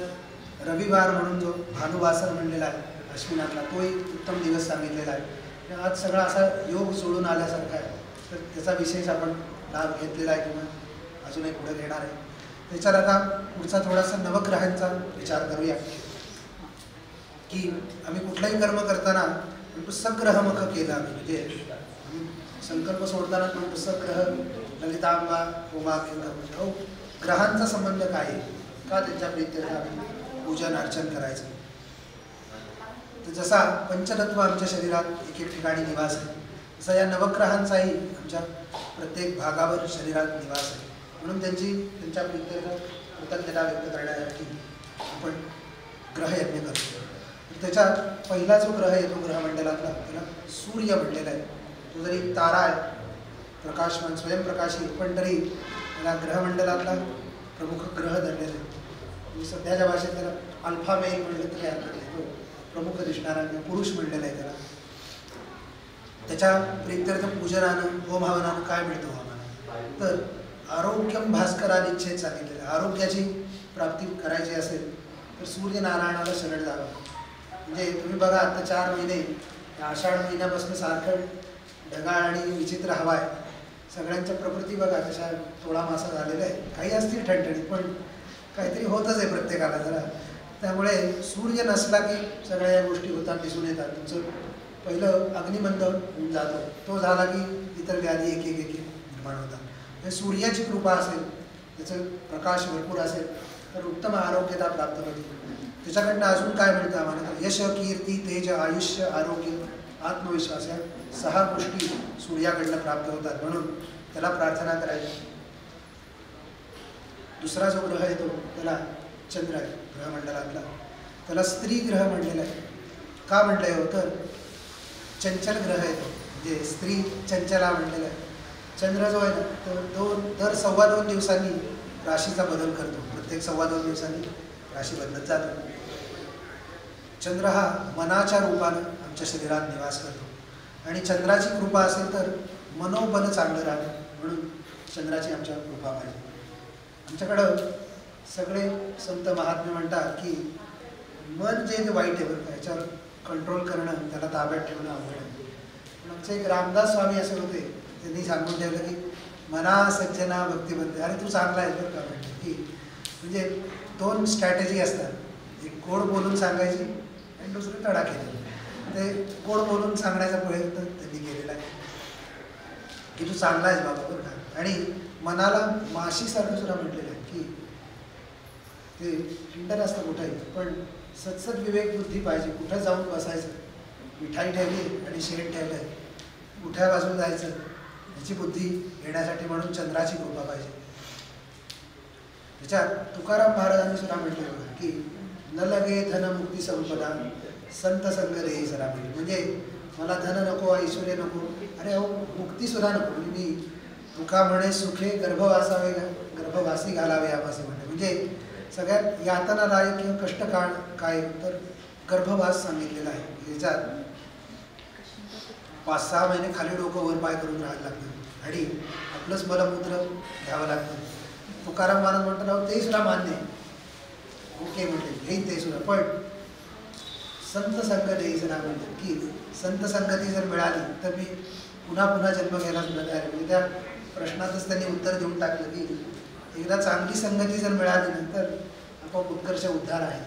रविवार म्हणून जो भानुवासर म्हणलेला आहे अश्विनातला, तो एक उत्तम दिवस सांगितलेला आहे. आज सगळा असा योग जोडून आल्यासारखा आहे, तर त्याचा विशेष आपण लाभ घेतलेला आहे किंवा अजूनही पुढे घेणार आहे. त्याच्यात आता पुढचा थोडासा नवग्रहांचा विचार करूया की आम्ही कुठलंही कर्म करताना सग्रहमुख केलं. आम्ही म्हणजे संकल्प सोडताना म्हणतो सग्रह ललितांबा होमा किंवा ग्रहांचा संबंध काय आहे, का त्यांच्या प्रीत्यर्थ आम्ही पूजन अर्चन करायचं. तर जसा पंचतत्व आमच्या शरीरात एक एक ठिकाणी निवास आहे, तसा या नवग्रहांचाही आमच्या प्रत्येक भागावर शरीरात निवास आहे. म्हणून त्यांच्या प्रीत्यर्थ कृतज्ञता व्यक्त करण्यासाठी आपण ग्रहयज्ञ करतो. त्याच्यात पहिला जो ग्रह आहे तो ग्रहमंडलातला त्याला सूर्य म्हणलेला आहे. तो जरी तारा आहे, प्रकाशमान स्वयंप्रकाशी, पण तरी त्याला ग्रहमंडलातला प्रमुख ग्रह धरलेला आहे. सध्याच्या भाषेत त्याला अल्फा मेल म्हणलं तरी हरकत नाही. तो प्रमुख दिसणारा पुरुष म्हणलेला आहे त्याला. त्याच्या प्रीत्यर्थ पूजनानं होमहवनानं काय मिळतं होमानं, तर आरोग्यम भास्करानिच्छेद सांगितलेलं. आरोग्याची प्राप्ती करायची असेल तर सूर्यनारायणाला शरण जावं. म्हणजे तुम्ही बघा आता 4 महिने आषाढ महिन्यापासून सारखं ढगाळ आणि विचित्र हवा आहे. सगळ्यांच्या प्रकृती बघा कशा थोडा मासा झालेला आहे. काही असतील ठणठणीत, पण काहीतरी होतच आहे प्रत्येकाला जरा. त्यामुळे सूर्य नसला की सगळ्या या गोष्टी होतात, दिसून येतात. तुमचं पहिलं अग्निमंद होऊन जातो, तो झाला की इतर व्याधी एक एक निर्माण होतात. म्हणजे सूर्याची कृपा असेल, त्याचं प्रकाश भरपूर असेल तर उत्तम आरोग्यता प्राप्त होते. त्याच्याकडनं अजून काय मिळतं आम्हाला, यश, कीर्ती, तेज, आयुष्य, आरोग्य, आत्मविश्वास, या 6 गोष्टी सूर्याकडनं प्राप्त होतात. म्हणून त्याला प्रार्थना करायची. दुसरा जो ग्रह येतो त्याला चंद्र आहे ग्रहमंडलातला. त्याला स्त्री ग्रह म्हणलेला आहे. का म्हटलं आहे, तर चंचल ग्रह येतो, म्हणजे स्त्री चंचला म्हणलेला आहे. चंद्र जो आहे ना तो दर 2.25 दिवसांनी राशीचा बदल करतो. प्रत्येक 2.25 दिवसांनी राशी बदलत जातो. चंद्र हा मनाच्या रूपानं आमच्या शरीरात निवास करतो आणि चंद्राची कृपा असेल तर मनोबल चांगलं राहतं. म्हणून चंद्राची आमच्या कृपा पाहिजे. आमच्याकडं सगळे संत महात्मे म्हणतात की मन जे वाईट आहे बरं, याच्यावर कंट्रोल करणं, त्याला ताब्यात ठेवणं अवघड आहे. पण आमचे एक रामदास स्वामी असे होते, त्यांनी सांगून ठेवलं की मना सज्जना भक्तिबंध. अरे तू चांगला आहे बरं का, म्हणते की म्हणजे 2 स्ट्रॅटेजी असतात, एक गोड बोलून सांगायची आणि दुसरं तडाखे. ते गोड बोलून सांगण्याचा प्रयत्न त्यांनी केलेला आहे की तू चांगला आहेस बाबा बरं का. आणि मनाला माशीसारखं सुद्धा म्हटलेलं आहे की ते हिंडर असतं कुठंही, पण सतसत विवेक बुद्धी पाहिजे. कुठं जाऊन बसायचं, मिठाई ठेवली आणि शेण ठेवलं आहे, कुठ्या बाजूला जायचं याची बुद्धी येण्यासाठी म्हणून चंद्राची कृपा पाहिजे. त्याच्यात तुकाराम महाराजांनी सुद्धा म्हटले बघा की न लगे धन मुक्ती संपदा संत संग रे जरा. म्हणजे मला धन नको, ऐश्वर्य नको, अरे अहो मुक्ती सुद्धा नको. मी तुका म्हणे सुखे गर्भवासावे गर्भवासी घालावे आम्हासे म्हणणे. म्हणजे सगळ्यात यातनादायक किंवा कष्टकाळ काय, तर गर्भवास सांगितलेला आहे. याच्यात 5-6 महिने खाली डोकं वर पाय करून राहायला लागतं आणि आपलंच मलमूत्र घ्यावं लागतं. तुकाराम महाराज म्हणतात ते सुद्धा मान्य आहे, ओके म्हटले घेईन ते सुद्धा, पण संत संगत यायचं नाव म्हणतात की संत संगती जर मिळाली तर मी पुन्हा पुन्हा जन्म घ्यायला सुद्धा तयार आहे. म्हणजे त्या प्रश्नातच त्यांनी उत्तर देऊन टाकलं की एकदा चांगली संगती जर मिळाली नंतर आपोआप उत्कर्ष उद्धार आहे.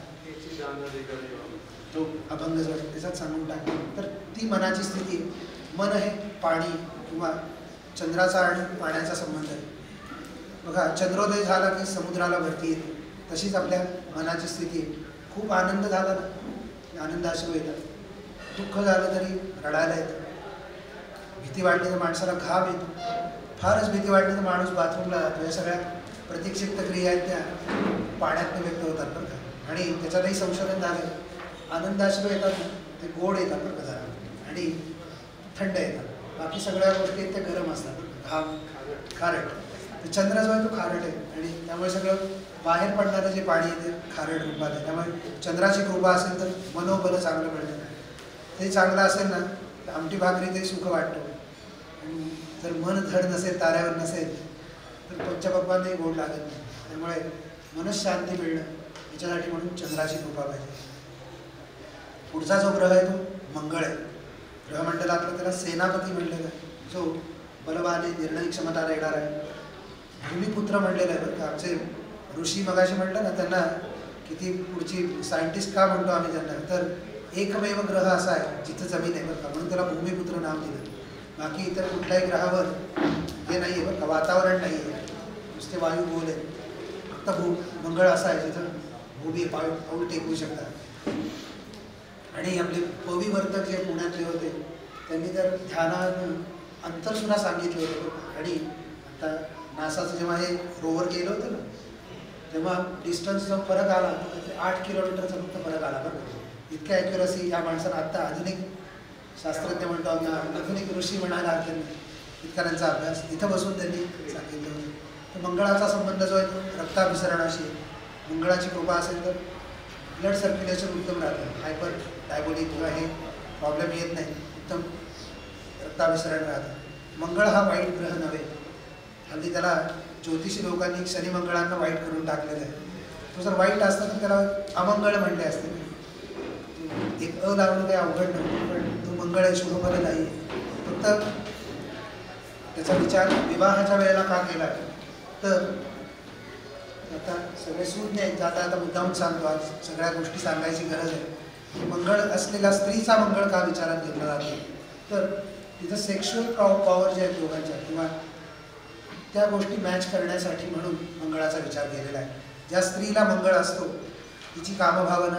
तो अभंग जो त्याच्यात सांगून टाकतो. तर ती मनाची स्थिती, मन हे पाणी किंवा चंद्राचा आणि पाण्याचा संबंध आहे. बघा चंद्रोदय झाला की समुद्राला भरती येते, तशीच आपल्या मनाची स्थिती. खूप आनंद झाला ना आनंदाश्रू येतात, दुःख झालं तरी रडायला येतं, भीती वाटली तर माणसाला घाम येतो, फारच भीती वाटली तर माणूस बाथरूमला जातो. या सगळ्या प्रतिक्षिप्त क्रिया आहेत त्या पाण्यात व्यक्त होतात बरं का. आणि त्याच्यातही संशोधन झालं, आनंदाश्रू येतात ते गोड येतात बरं का जरा आणि थंड येतात, बाकी सगळ्या गोष्टी आहेत त्या गरम असतात. घाम खारट, तर चंद्र जो आहे तो खारट आहे आणि त्यामुळे सगळं बाहेर पडणारं जे पाणी आहे ते खारट रूपात आहे. त्यामुळे चंद्राची कृपा असेल तर मनोबल चांगलं मिळतं. ते चांगलं असेल ना तर आमटी भाकरी ते सुख वाटतं. आणि जर मन धड नसेल, ताऱ्यावर नसेल तर पंचपक्वानही गोड लागत नाही. त्यामुळे मनशांती मिळणं याच्यासाठी म्हणून चंद्राची कृपा पाहिजे. पुढचा जो ग्रह आहे तो मंगळ आहे. ग्रहमंडलातलं त्याला सेनापती म्हणलेलं आहे, जो बलवान आहे, निर्णय क्षमता देणार आहे. भूमिपुत्र म्हणलेलं आहे बरं का. आमचे ऋषी मगाशी म्हटलं ना त्यांना किती पुढची सायंटिस्ट का म्हणतो आम्ही त्यांना, तर एकमेव ग्रह असा आहे जिथं जमीन आहे बरं का, म्हणून त्याला भूमिपुत्र नाव दिलं. बाकी इतर कुठल्याही ग्रहावर हे नाही आहे बरं का, वातावरण नाही आहे, नुसते वायू गोल आहे. फक्त मंगळ असा आहे जिथं भूमी पाऊल टेकवू शकतात. आणि आपले पविवर्तक जे पुण्यातले होते त्यांनी तर ध्यानात अंतरसुद्धा सांगितलं होतं. आणि आता नासाचं जेव्हा हे रोवर गेलं होतं ना तेव्हा डिस्टन्सचा फरक आला, 8 किलोमीटरचा फक्त फरक आला बरं. इतक्या ॲक्युरसी या माणसानं आत्ता आधुनिक शास्त्रज्ञ म्हणतो आधुनिक ऋषी म्हणायला हरकत नाही, इतका त्यांचा अभ्यास इथं बसून त्यांनी सांगितलं होतं. तर मंगळाचा संबंध जो आहे तो रक्ताभिसरणाशी आहे. मंगळाची कृपा असेल तर ब्लड सर्क्युलेशन उत्तम राहतं, हायपर डायबोलिक किंवा हे प्रॉब्लेम येत नाही, उत्तम रक्ताभिसरण राहतं. मंगळ हा वाईट ग्रह नव्हे. हल्ली त्याला ज्योतिषी लोकांनी शनी मंगळांना वाईट करून टाकलेलं आहे. तो जर वाईट असतं तर त्याला अमंगळ म्हणले असते. एक लावणं काही अवघड नव्हतं, पण तो मंगळ आहे, शुभफल नाही. फक्त त्याचा विचार विवाहाच्या वेळेला का केला तर आता सगळे सूज्ञ आहेत, जाता आता मुद्दाम सांगतो, आज सगळ्या गोष्टी सांगायची गरज आहे. मंगळ असलेला स्त्रीचा मंगळ का विचारात घेतला जातो तर तिथं सेक्शुअल पॉवर जे आहेत लोकांच्या किंवा त्या गोष्टी मॅच करण्यासाठी म्हणून मंगळाचा विचार केलेला आहे. ज्या स्त्रीला मंगळ असतो तिची कामभावना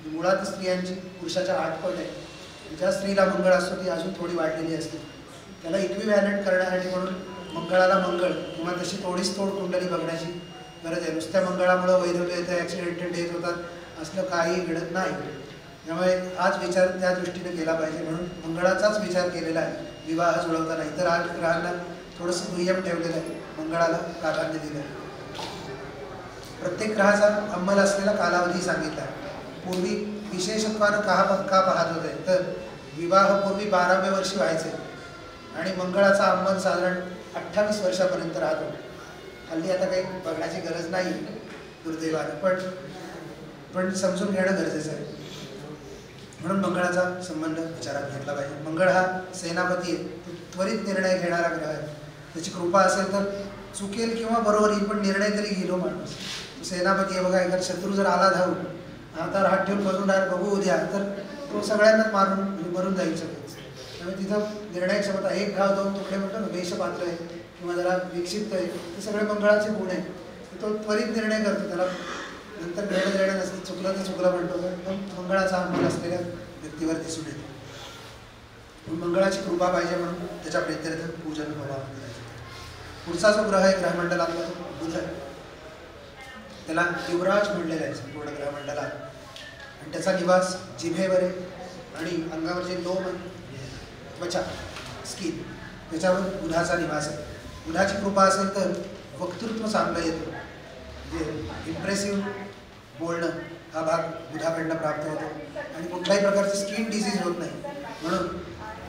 मुळात स्त्रियांची पुरुषाच्या 8 पट आहे. ज्या स्त्रीला मंगळ असतो ती अजून थोडी वाढलेली असते. त्याला इक्विव्हॅलंट करण्यासाठी म्हणून मंगळाला मंगळ किंवा तशी थोडीच थोड कुंडली बघण्याची गरज आहे. नुसत्या मंगळामुळं वैधव्य येतं, ॲक्सिडेंटल डेथ होतात, असलं काही घडत नाही. त्यामुळे हाच विचार त्या दृष्टीने केला पाहिजे म्हणून मंगळाचाच विचार केलेला आहे विवाह जुळवताना. इतर आज ग्रहांना थोडंसं दुय्यम ठेवलेलं आहे, मंगळाला प्राधान्य दिलं आहे. प्रत्येक ग्रहाचा अंमल असलेला कालावधी सांगितला आहे. पूर्वी विशेषत्वानं का पाहत होते तर विवाहपूर्वी 12व्या वर्षी व्हायचे आणि मंगळाचा अंमल साधारण 28 वर्षापर्यंत राहतो. हल्ली आता काही बघण्याची गरज नाही दुर्दैवानं, पण समजून घेणं गरजेचं आहे. म्हणून मंगळाचा संबंध विचारात घेतला पाहिजे. मंगळ हा सेनापती आहे, तो त्वरित निर्णय घेणारा ग्रह आहे. त्याची कृपा असेल तर चुकेल किंवा बरोबर येईल, पण निर्णय तरी घेलो माणूस. तो सेनापती आहे बघा. एखादा शत्रू जर आला धावून आता हात ठेवून बसून राहत बघू उद्या तर तो सगळ्यांनाच मरून जाईल सगळेच. त्यामुळे तिथं निर्णय क्षमता, 1 घाव 2 तुकडे म्हणतो ना, वेशपात्र आहे किंवा जरा विक्षिप्त आहे, ते सगळे मंगळाचे गुण आहेत. तो त्वरित निर्णय करतो, त्याला नंतर घेणं देणं नसतं, चुकलं तर चुकलं म्हणतो. पण मंगळाचा अंमल असलेल्या व्यक्तीवर दिसून येतो. मंगळाची कृपा पाहिजे म्हणून त्याच्या प्रित्यर्थ पूजन व्हावं. पुढचा जो ग्रह आहे ग्रहमंडलातला बुध आहे. त्याला युवराज म्हणलेलं आहे संपूर्ण ग्रहमंडलात. आणि त्याचा निवास जिभेवर आहे आणि अंगावर जे लोम त्वचा स्किन त्याच्यावर बुधाचा निवास आहे. बुधाची कृपा असेल तर वक्तृत्व चांगलं येतं, म्हणजे इम्प्रेसिव्ह बोलणं हा भाग बुधाकडनं प्राप्त होतो आणि कुठल्याही प्रकारची स्किन डिसीज होत नाही. म्हणून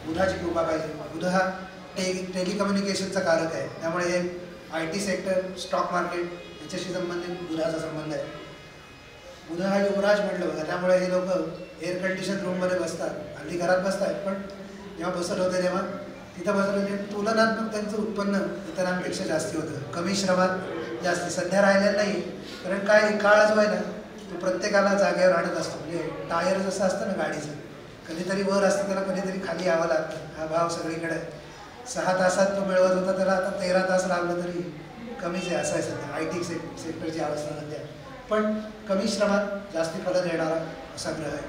बुधाची कृपा पाहिजे. बुध हा टेलिकम्युनिकेशनचा कारक आहे, त्यामुळे हे IT सेक्टर, स्टॉक मार्केट याच्याशी संबंधित बुधाचा संबंध आहे. बुध हा युवराज म्हटलं बघा, त्यामुळे हे लोक एअर कंडिशन रूममध्ये बसतात. हल्ली घरात बसतात, पण जेव्हा बसत होते तेव्हा तिथं बसत होते, तुलनात्मक त्यांचं उत्पन्न इतरांपेक्षा जास्ती होतं, कमी श्रमात जास्ती. सध्या राहिलेलं नाही, कारण काय काळ जो आहे ना तो प्रत्येकाला जागेवर आणत असतो. म्हणजे टायर जसं असतं ना गाडीचं, कधीतरी वर असतं त्याला कधीतरी खाली यावं लागतं. हा भाव सगळीकडे आहे. 6 तासात तो मिळवत होता, त्याला आता 13 तास लागलं तरी कमीच आहे. असं आहे सध्या IT सेक्टरची अवस्था सध्या. पण कमी श्रमात जास्ती फलं देणारा असा ग्रह आहे.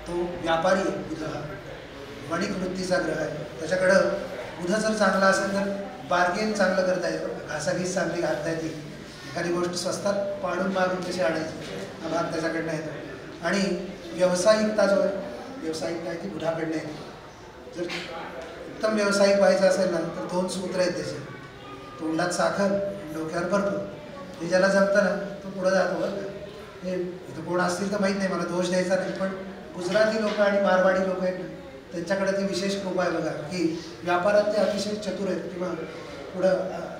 तो व्यापारी आहे बुध हा, वणिक वृत्तीचा ग्रह आहे. त्याच्याकडं बुध जर चांगला असेल तर बार्गेन चांगलं करता येतं, घासाघीस चांगली घालता येते. एखादी गोष्ट स्वस्तात पाडून मागून कशी आणायची हा भाग त्याच्याकडनं येतो. आणि व्यावसायिकता जो आहे, व्यावसायिकता आहे ती बुधाकडनं येते. जर उत्तम व्यावसायिक व्हायचं असेल ना तर 2 सूत्र आहेत त्याचे, तोंडात साखर, डोक्यावर बर्फ. हे ज्याला जमतं ना तो पुढं जातो. बरं का, हे इथं कोण असतील तर माहीत नाही, मला दोष द्यायचा नाही, पण गुजराती लोक आणि मारवाडी लोक आहेत ना, त्यांच्याकडे ती विशेष कृपा आहे बघा, की व्यापारात ते अतिशय चतुर आहेत. किंवा पुढं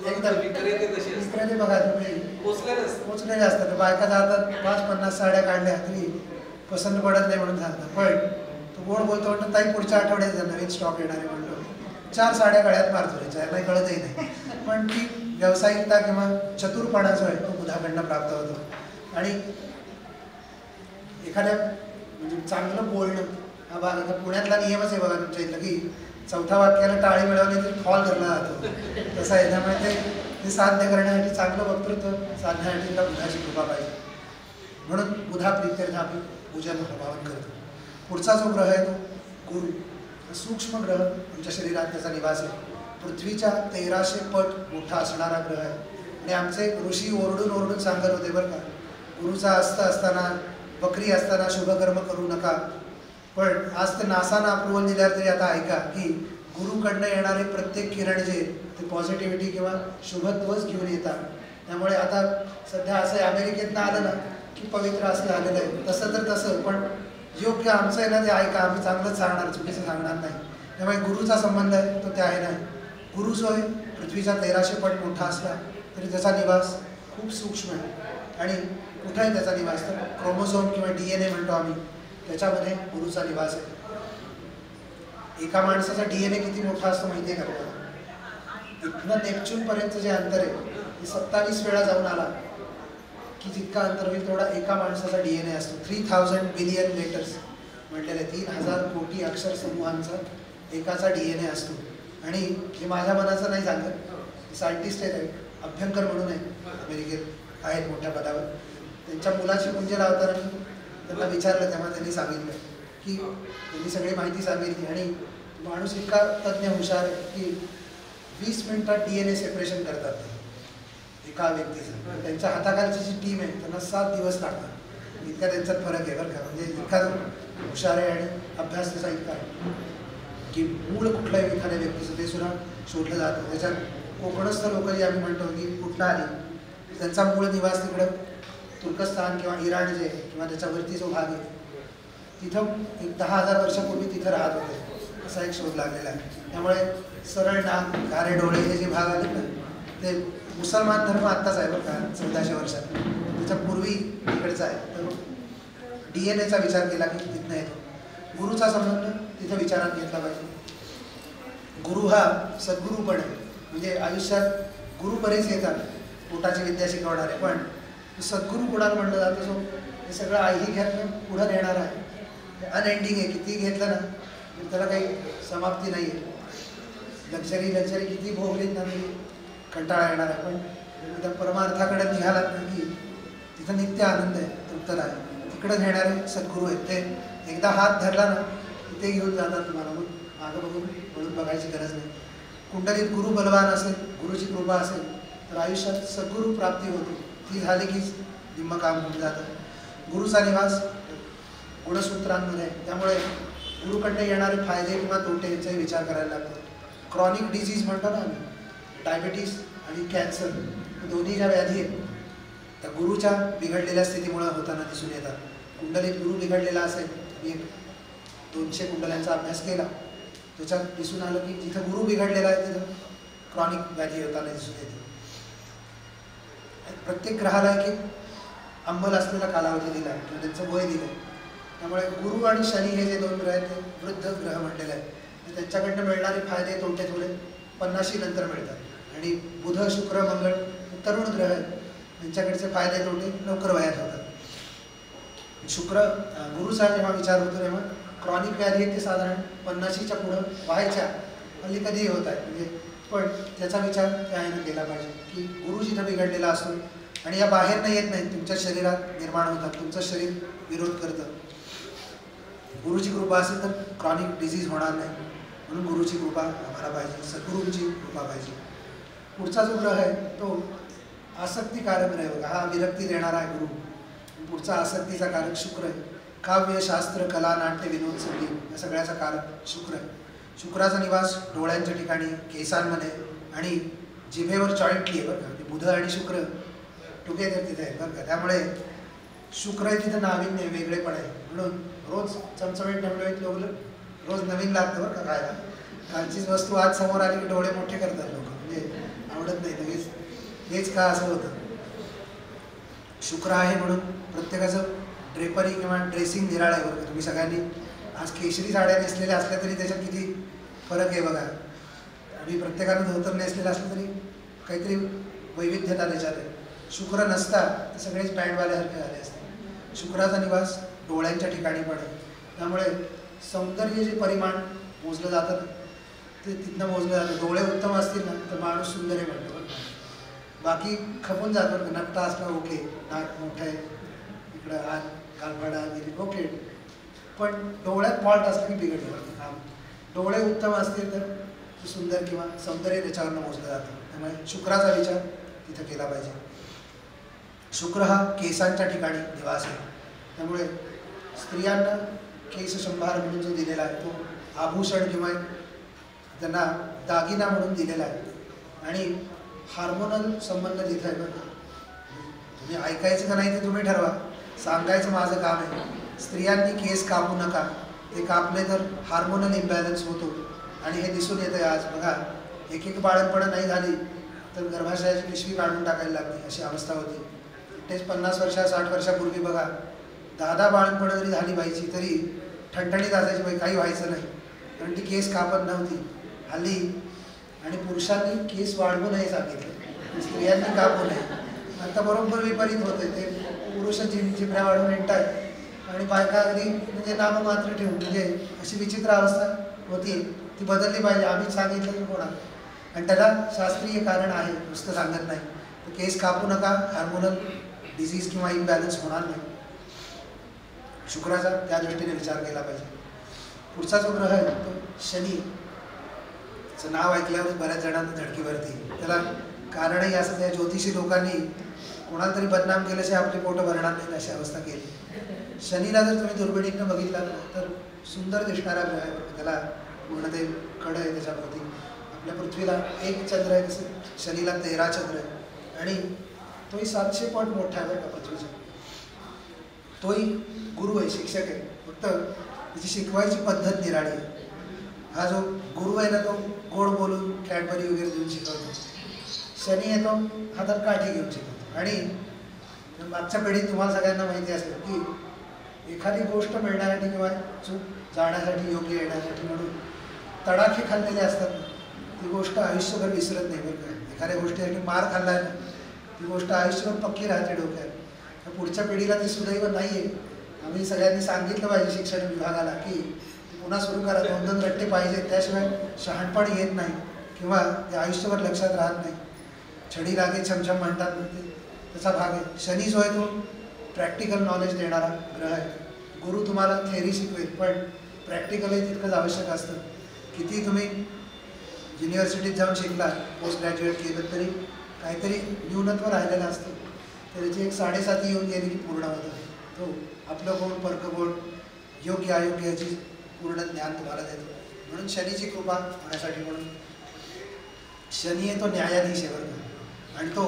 एकदम विक्रेते बघा तुम्ही पोचलेले असतात. तर बायका जातात 5-50 साड्या काढल्या तरी पसंत पडत नाही म्हणून सांगतात. पण तो गोड बोलतो म्हणतो, ताई पुढच्या आठवड्यात नवीन स्टॉक येणार आहे म्हणतो, 4 साड्या गळ्यात मारतो त्याच्या, नाही कळतही नाही. पण ती व्यावसायिकता किंवा चतुरपणा जो आहे तो बुधाकडनं प्राप्त होतो. आणि एखाद्या म्हणजे चांगलं बोलणं हा भाग. आता पुण्यातला नियमच आहे बघा तुमच्या इथलं, की 4थ्या वाक्याला टाळी मिळवली तरी फॉल धरला जातो. तसं आहे. त्यामुळे ते साध्य करण्यासाठी चांगलं वक्तृत्व साधण्यासाठी त्याला बुधाची कृपा पाहिजे. म्हणून बुधा प्रीत्यर्थ आपण पूजन भावन करतो. पुढचा जो ग्रह आहे तो गुरु, सूक्ष्म ग्रह आमच्या शरीरात त्याचा निवास आहे. पृथ्वीच्या 1300 पट मोठा असणारा ग्रह आहे. आणि आमचे ऋषी ओरडून ओरडून सांगत होते बरं का, गुरुचा हस्त असताना, बकरी असताना शुभकर्म करू नका. पण आज तर नासानं अप्रुव्हल दिल्यावर तरी आता ऐका, की गुरुकडनं येणारे प्रत्येक किरण जे ते पॉझिटिव्हिटी किंवा शुभत्वच घेऊन येतात. त्यामुळे आता सध्या असं अमेरिकेतनं आलं ना की पवित्र असं झालेलं आहे. तसं तर तसं, पण योग्य आमचं आहे ना ते ऐका, आम्ही चांगलंच सांगणार, चुकीचं सांगणार नाही. त्यामुळे गुरुचा संबंध आहे तो त्या आहे नाही. गुरु जो आहे पृथ्वीचा 1300 पट मोठा असला तरी त्याचा निवास खूप सूक्ष्म आहे. आणि कुठं आहे त्याचा निवास तर क्रोमोझोम किंवा DNA म्हणतो आम्ही, त्याच्यामध्ये गुरुचा निवास आहे. एका माणसाचा DNA किती मोठा असतो माहिती आहे का तुम्हाला? इथनं नेपच्यूनपर्यंत जे अंतर आहे ते 27 वेळा जाऊन आला की जितका अंतर होईल तेवढा एका माणसाचा DNA असतो. 3000 बिलियन लेटर्स म्हटलेले, 3000 कोटी अक्षर समूहांचा एकाचा DNA असतो. आणि हे माझ्या मनाचं नाही सांगत, सायंटिस्ट आहेत, अभ्यंकर म्हणून आहे, अमेरिकेत आहेत मोठ्या पदावर. त्यांच्या मुलाची कुंजे लावताना त्यांना विचारलं, तेव्हा त्यांनी सांगितलं की त्यांनी सगळी माहिती सांगितली. आणि माणूस इतका तज्ज्ञ हुशार आहे की 20 मिनिटात DNA सेपरेशन करतात ते एका व्यक्तीचं. त्यांच्या हाताखालची जी टीम आहे त्यांना 7 दिवस लागतात. इतका त्यांच्यात फरक आहे बरं का. म्हणजे इतका हुशार आहे आणि अभ्यास त्याचा इतका आहे की मूळ कुठल्याही एखाद्या व्यक्तीचं ते सुद्धा शोधलं जातं. त्याच्यात कोकणस्थ लोक जे आम्ही म्हणतो की कुठला आली, त्यांचा मूळ निवास तिकडं तुर्कस्तान किंवा इराण जे किंवा त्याच्यावरती जो भाग आहे तिथं एक 10,000 वर्षापूर्वी तिथं राहत होते, असा एक शोध लागलेला आहे. त्यामुळे सरळ नाक, घारे डोळे हे जे भाग आले ना ते मुसलमान धर्म आत्ताच आहे बरं का, 1400 वर्षात. त्याच्यापूर्वी इकडचा आहे. तर DNAचा विचार केला की तिथनं येतो. गुरुचा संबंध तिथं विचारात घेतला पाहिजे. गुरु हा सद्गुरू पण आहे. म्हणजे आयुष्यात गुरु बरेच येतात, पोटाची विद्या शिकवणारे, पण सद्गुरू कुणाला म्हणलं जातं जो हे सगळं आई घेतलं पुढं नेणार आहे. अनएंडिंग आहे, किती घेतलं ना त्याला काही समाप्ती नाही आहे. लक्झरी किती भोगलीत ना तरी कंटाळा येणार आहे. पण त्या परमार्थाकडे निघालात ना की तिथं नित्य आनंद आहे, तृप्तता आहे. तिकडं नेणारे सद्गुरू आहेत. ते एकदा हात धरला ना तिथे घेऊन जातात तुम्हाला. मग मागं बघून म्हणून बघायची गरज नाही. कुंडलीत गुरु बलवान असेल, गुरुची कृपा असेल तर आयुष्यात सद्गुरू प्राप्ती होते. ती झाली की निम्म काम होऊन जातं. गुरुचा निवास गुणसूत्रांमध्ये, त्यामुळे गुरुकडनं येणारे फायदे किंवा तोटे यांचाही विचार करायला लागतो. क्रॉनिक डिझीज म्हणतो ना आम्ही, डायबिटीस आणि कॅन्सर दोन्ही ज्या व्याधी आहेत त्या गुरुच्या बिघडलेल्या स्थितीमुळे होताना दिसून येतात. कुंडलीत गुरु बिघडलेला असेल, एक 200 कुंडल्यांचा अभ्यास केला, त्याच्यात दिसून आलं की जिथं गुरु बिघडलेला आहे तिथं क्रॉनिक व्याधी होताना दिसून येते. प्रत्येक ग्रहाला एक अंमल असलेला कालावधी दिला किंवा त्यांचं वय दिलं. त्यामुळे गुरु आणि शनी हे जे 2 ग्रह आहेत ते वृद्ध ग्रह म्हटलेले आहेत. त्यांच्याकडनं मिळणारे फायदे तोटे थोडे 50 नंतर मिळतात. आणि बुध, शुक्र, मंगळ तरुण ग्रह आहेत, त्यांच्याकडचे फायदे तोटे लवकर वयात होतात. गुरुचा जेव्हा विचार होतो तेव्हा क्रॉनिक व्याधी आहेत ते साधारण 50च्या पुढं व्हायच्या, हल्ली कधीही होत आहे. म्हणजे पण त्याचा विचार त्या ह्यानं केला पाहिजे की गुरु जिथं बिघडलेला असतो आणि या बाहेर नाही येत नाही, तुमच्या शरीरात निर्माण होतात, तुमचं शरीर विरोध करतं. गुरुची कृपा असेल तर क्रॉनिक डिझीज होणार नाही, म्हणून गुरुची कृपा आम्हाला पाहिजे, सद्गुरूंची कृपा पाहिजे. पुढचा जो ग्रह आहे तो आसक्तिकारक ग्रह बघा, हा विरक्ती देणारा आहे गुरु. पुढचा आसक्तीचा कारक शुक्र आहे. काव्य, शास्त्र, कला, नाट्य, विनोद, संगीत या सगळ्याचा कारक शुक्र आहे. शुक्राचा निवास डोळ्यांच्या ठिकाणी, केसांमध्ये आणि जिभेवर जॉईंटली आहे बरं का. बुध आणि शुक्र टुगेदर तिथे आहे बरं का. त्यामुळे शुक्र आहे तिथं नाविन्य, वेगळेपण आहे. म्हणून रोज चमचमीत टमटमीत लोक रोज नवीन लागतं बरं का खायला. कालचीच वस्तू आज समोर आली की डोळे मोठे करतात लोक, म्हणजे आवडत नाही लगेच, हेच का असं होतं. शुक्र आहे म्हणून प्रत्येकाचं ड्रेपरी किंवा ड्रेसिंग निराळ आहे बरं का. तुम्ही सगळ्यांनी आज केशरी साड्या नेसलेल्या असल्या तरी त्याच्यात किती फरक आहे बघा. आणि प्रत्येकानं धोतर नेसलेलं असलं तरी काहीतरी वैविध्यता त्याच्यात आहे. शुक्र नसता तर सगळेच बँडवाल्यासारखे झाले असते. शुक्राचा निवास डोळ्यांच्या ठिकाणी पण आहे. त्यामुळे सौंदर्य जे परिमाण मोजलं जातं ते तिथनं मोजलं जातं. डोळे उत्तम असतील ना तर माणूस सुंदर आहे म्हणतो. बाकी खपून जातो, नकटा असला ओके, नाक मोठं आहे, इकडं हात कालपाडा गेली ओके, पण डोळ्यात फॉल्ट असलं की बिघडलं काम. डोळे उत्तम असतील तर सुंदर किंवा सौंदर्य त्याच्यावरनं मोजलं जातं. त्यामुळे शुक्राचा विचार तिथं केला पाहिजे. शुक्र हा केसांच्या ठिकाणी निवास आहे. त्यामुळे स्त्रियांना केशसंभार म्हणून जो दिलेला आहे तो आभूषण किंवा त्यांना दागिना म्हणून दिलेला आहे. आणि हार्मोनल संबंध तिथं आहे बरं. तुम्ही ऐकायचं का नाही ते तुम्ही ठरवा, सांगायचं माझं काम आहे. स्त्रियांनी केस कापू नका, ते कापले तर हार्मोनल इम्बॅलन्स होतो आणि हे दिसून येतं आहे आज बघा. एक बाळंतपणं नाही झाली तर गर्भाशयाची पिशवी काढून टाकायला लागली, अशी अवस्था होती. तेच 50 वर्षा 60 वर्षापूर्वी बघा, 10 बाळंतपणं जरी झाली बाईची तरी ठणठणीत असायची बाई, काही व्हायचं नाही, कारण ती केस कापत नव्हती. हल्ली आणि पुरुषांनी केस वाढवू नये सांगितलं, स्त्रियांनी कापू नये. आता बरोबर विपरीत होते, ते पुरुष जिभऱ्या वाढवून येतात आणि बायका अगदी म्हणजे नाममात्र ठेवून, म्हणजे अशी विचित्र अवस्था होती. ती बदलली पाहिजे, आम्हीच सांगितलं की कोणा. आणि त्याला शास्त्रीय कारण आहे, नुसतं सांगत नाही. तर केस कापू नका, हार्मोनल डिझीज किंवा इम्बॅलन्स होणार नाही. शुक्राचा त्या दृष्टीने विचार केला पाहिजे. पुढचा जो ग्रह आहे तो शनी. त्याचं नाव ऐकल्यावर बऱ्याच जणांना झटकी भरते. त्याला कारणही असं आहे, ज्योतिषी लोकांनी कोणाला तरी बदनाम केल्याशिवाय आपली पोटं भरणार नाही अशी अवस्था केली. शनीला जर तुम्ही दुर्बिणीनं बघितला तर सुंदर दिसणारा ग्रह आहे. त्याला पूर्ण ते कड आहे त्याच्यावरती. आपल्या पृथ्वीला 1 चंद्र आहे, तसं शनीला 13 चंद्र आहे आणि तोही 700 पट मोठा आहे बरं का पृथ्वीचा. तोही गुरु आहे, शिक्षक आहे, फक्त त्याची शिकवायची पद्धत निराळी आहे. हा जो गुरु आहे ना तो गोड बोलून कॅडबरी वगैरे देऊन शिकवतो. शनी आहे तो हातात काठी घेऊन शिकवतो. आणि मागच्या पिढीत तुम्हाला सगळ्यांना माहिती असेल की एखादी गोष्ट मिळण्यासाठी किंवा चूक जाण्यासाठी, योग्य येण्यासाठी म्हणून तडाखे खाल्लेले असतात ना, ती गोष्ट आयुष्यभर विसरत नाही बरं का. एखाद्या गोष्टीसाठी मार खाल्ला आहे ना, ती गोष्ट आयुष्यभर पक्की राहते डोक्यात. तर पुढच्या पिढीला ते सुदैव नाही आहे. आम्ही सगळ्यांनी सांगितलं पाहिजे शिक्षण विभागाला की पुन्हा सुरू करा, 2-2 रट्टे पाहिजे, त्याशिवाय शहाणपण येत नाही किंवा ते आयुष्यभर लक्षात राहत नाही. छडी लागे छमछम म्हणतात ते त्याचा भाग आहे. शनी जो आहे तो प्रॅक्टिकल नॉलेज देणारा ग्रह आहे. गुरु तुम्हाला थेअरी शिकवेल, पण प्रॅक्टिकलही तितकंच आवश्यक असतं. किती तुम्ही युनिव्हर्सिटीत जाऊन शिकला, पोस्ट ग्रॅज्युएट केलं तरी काहीतरी न्यूनत्व राहिलेलं असतं. त्याची एक 7.5 येऊन गेली की पूर्ण होतं. तो आपलं कोण परकं कोण योग्य अयोग्य याची पूर्ण ज्ञान तुम्हाला देतो. म्हणून शनीची कृपा होण्यासाठी, म्हणून शनी आहे तो न्यायाधीश आहे बरं का. आणि तो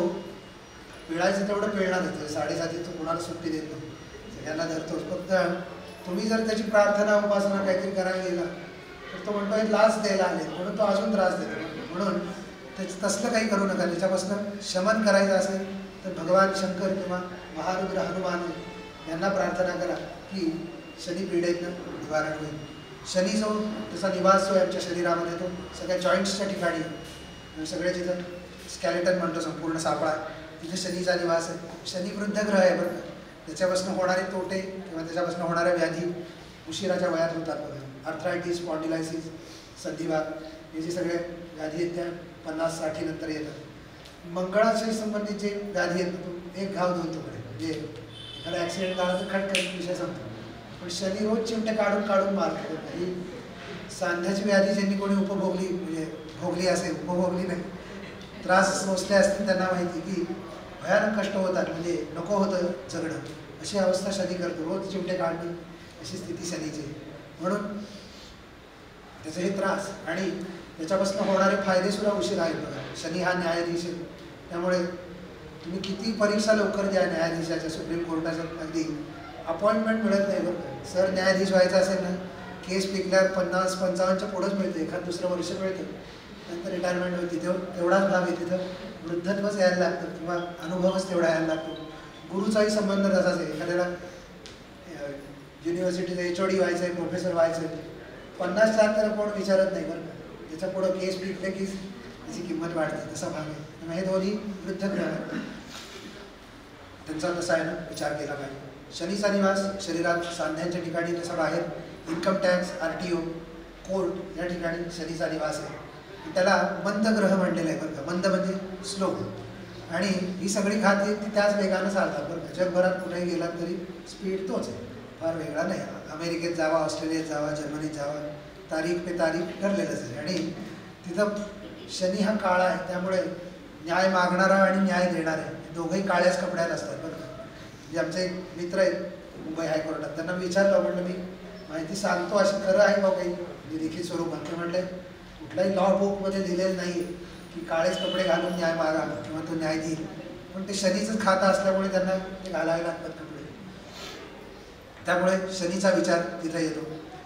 पिळायचं तेवढं पिळणारच, 7:30 तो कोणाला सुट्टी देत नाही, सगळ्यांना धरतोच. फक्त तुम्ही जर त्याची प्रार्थना उपासना काहीतरी करायला गेला तर तो म्हणतो लाच द्यायला आले म्हणून तो अजून त्रास देतो. म्हणून तसलं काही करू नका. त्याच्यापासून शमन करायचं असेल तर भगवान शंकर किंवा महारुद्र हनुमान यांना प्रार्थना करा की शनी पीडेतनं निवारण होईल. शनी जो त्याचा निवास जो आहे आमच्या शरीरामध्ये तो सगळ्या जॉईंट्सच्या ठिकाणी, सगळे जिथं स्कॅलेटन म्हणतो संपूर्ण सापळा तिथे शनीचा निवास आहे. शनी वृद्ध ग्रह आहे बरं का. त्याच्यापासून होणारे तोटे किंवा त्याच्यापासून होणाऱ्या व्याधी उशिराच्या वयात होतात बघा. आर्थरायटिस, स्पॉन्डिलायसिस, संधिवात हे जे सगळे व्याधी आहेत त्या 50-60 नंतर येतात. मंगळाशी संबंधित जे व्याधी आहेत तो एक घाव दोन तुकडे, म्हणजे एखादा ॲक्सिडेंट झाला तर खटखट विषय संपतो. पण शनी रोज चिमटे काढून काढून मारतो. ही सांध्याची व्याधी ज्यांनी कोणी उपभोगली, म्हणजे भोगली असेल, उपभोगली नाही, त्रास सोसले असतील त्यांना माहिती की भयानक कष्ट होतात, म्हणजे नको होतं जगणं, अशी अवस्था शनी करतो. रोज चिमटे काढणे अशी स्थिती शनीची. म्हणून त्याचे हे त्रास आणि त्याच्यापासून होणारे फायदे सुद्धा उशीर आहेत बघा. शनी हा न्यायाधीश आहे, त्यामुळे तुम्ही किती परीक्षा लवकर द्या न्यायाधीशाच्या, सुप्रीम कोर्टाच्या, अगदी अपॉइंटमेंट मिळत नाही बरं. सर न्यायाधीश व्हायचं असेल ना, केस पिकल्यावर 50-55च्या पुढंच मिळतं, एखाद दुसरं वर्ष मिळतं, नंतर रिटायरमेंट होती. तेवढाच भाग आहे, तिथं वृद्धत्वच यायला लागतं किंवा अनुभवच तेवढा यायला लागतो. गुरुचाही संबंध तसाच आहे. एखाद्याला युनिव्हर्सिटीचं HOD व्हायचं आहे, प्रोफेसर व्हायचं आहे, 50च्या तर कोण विचारत नाही बरं का. त्याच्या पुढं केस पिकले की त्याची किंमत वाढते, तसा भाग आहे. हे दोन्ही वृद्ध ग्रह आहेत, त्यांचा तसा आहे ना विचार केला पाहिजे. शनीचा निवास शरीरात सांध्यांच्या ठिकाणी, तसा बाहेर इन्कम टॅक्स, RTO, कोर्ट या ठिकाणी शनीचा निवास आहे. त्याला मंद ग्रह म्हणलेलं आहे बरं का. मंद म्हणजे स्लो. आणि ही सगळी खाती ती त्याच वेगानं चालतात बरं का. जगभरात कुठेही गेलात तरी स्पीड तोच आहे, फार वेगळा नाही. अमेरिकेत जावा, ऑस्ट्रेलियात जावा, जर्मनीत जावा, तारीख पे तारीख ठरलेलंच आहे. आणि तिथं शनी हा काळा आहे, त्यामुळे न्याय मागणारा आणि न्याय देणारा आहे, दोघंही काळ्याच कपड्यात असतात बरं का. म्हणजे आमचे एक मित्र आहेत मुंबई हायकोर्टात, त्यांना विचारलं, म्हटलं मी माहिती सांगतो अशी खरं आहे का काही लिखित स्वरूपात? ते म्हटले कुठल्याही लॉ बुकमध्ये दिलेलं नाही की काळेच कपडे घालून न्याय मागा किंवा तो न्याय देईल, पण ते शनीचंच खातं असल्यामुळे त्यांना ते घालावे लागतात कपडे. त्यामुळे शनीचा विचार तिथं येतो.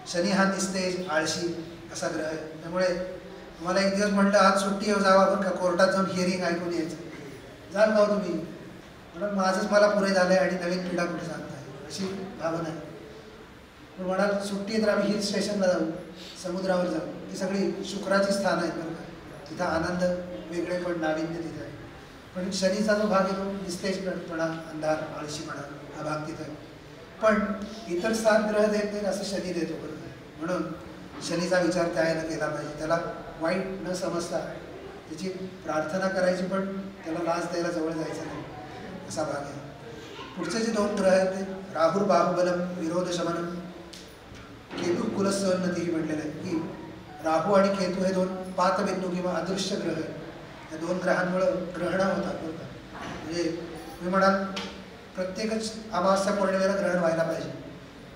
शनी हा निस्तेज, आळशी असा ग्रह आहे. त्यामुळे मला एक दिवस म्हटलं आज सुट्टी जावा बरं का, कोर्टात जाऊन हिअरिंग ऐकून यायचं. जाल का तुम्ही? म्हणून माझंच मला पुरे झालं आहे आणि नवीन पिढा कुठे सांगताय, अशी भावना आहे. पण म्हणाल सुट्टी तर आम्ही हिल स्टेशनला जाऊ, समुद्रावर जाऊ. ती सगळी शुक्राची स्थान आहेत बरं का. तिथं आनंद वेगळे पण नाविन्य तिथं आहे. पण शनीचा जो भाग आहे तो निस्तेजपणा, अंधार, आळशीपणा हा भाग तिथं आहे. पण इतर 7 ग्रह देत नाहीत असं शनी देतो बरं का. म्हणून शनीचा विचार त्याने केला पाहिजे. त्याला वाईट न समजता त्याची प्रार्थना करायची, पण त्याला लाच द्यायला जवळ जायचं नाही, असा भाग आहे. पुढचे जे 2 ग्रह आहेत ते राहुर बाहुबलम विरोध शमनम, केतू कुलस्सोन्नती म्हटलेलं आहे की राहू आणि केतू हे 2 पातबिंदू किंवा अदृश्य ग्रह आहेत. या 2 ग्रहांमुळं ग्रहणं होतात बरं का. म्हणजे तुम्ही म्हणाल प्रत्येकच अमावस्या पौर्णिमेला ग्रहण व्हायला पाहिजे,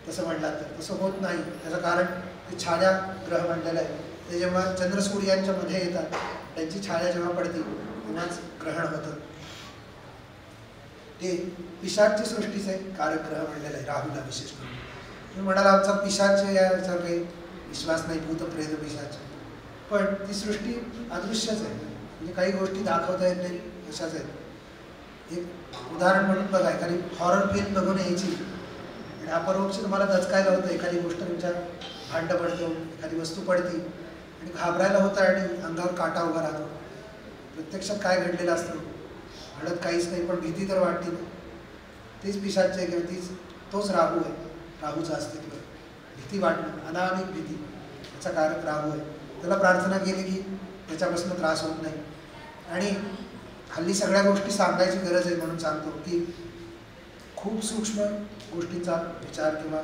तसं म्हटलं तर तसं होत नाही. त्याचं कारण ते छाया ग्रह म्हणलेलं आहे. ते जेव्हा चंद्र सूर्यांच्या मध्ये येतात, त्यांची छाया जेव्हा पडते तेव्हाच ग्रहण होतं. ते पिशाच सृष्टीचे कारक ग्रह म्हणलेलं आहे राहूला विशेष करून. तुम्ही म्हणाल आमचा पिशाच याचा काही विश्वास नाही, भूत प्रेत पिशाच, पण ती सृष्टी अदृश्यच आहे. म्हणजे काही गोष्टी दाखवता येत नाही अशाच आहेत. एक उदाहरण म्हणून बघा, एखादी हॉरर फिल्म बघून यायची आणि अपरोक्ष तुम्हाला दचकायला होतं. एखादी गोष्ट तुमच्या भांड पडतो, एखादी वस्तू पडती आणि घाबरायला होतं आणि अंगावर काटा उभा राहतो. प्रत्यक्षात काय घडलेलं असतं घडत काहीच नाही, पण भीती तर वाटते ना. तीच पिशाच आहे किंवा तोच राहू आहे. राहूचं अस्तित्व, भीती वाटणं, अनामिक भीती, याचा कारक राहू आहे. त्याला प्रार्थना केली की त्याच्यापासून त्रास होत नाही. आणि हल्ली सगळ्या गोष्टी सांगायची गरज आहे म्हणून सांगतो की खूप सूक्ष्म गोष्टींचा विचार किंवा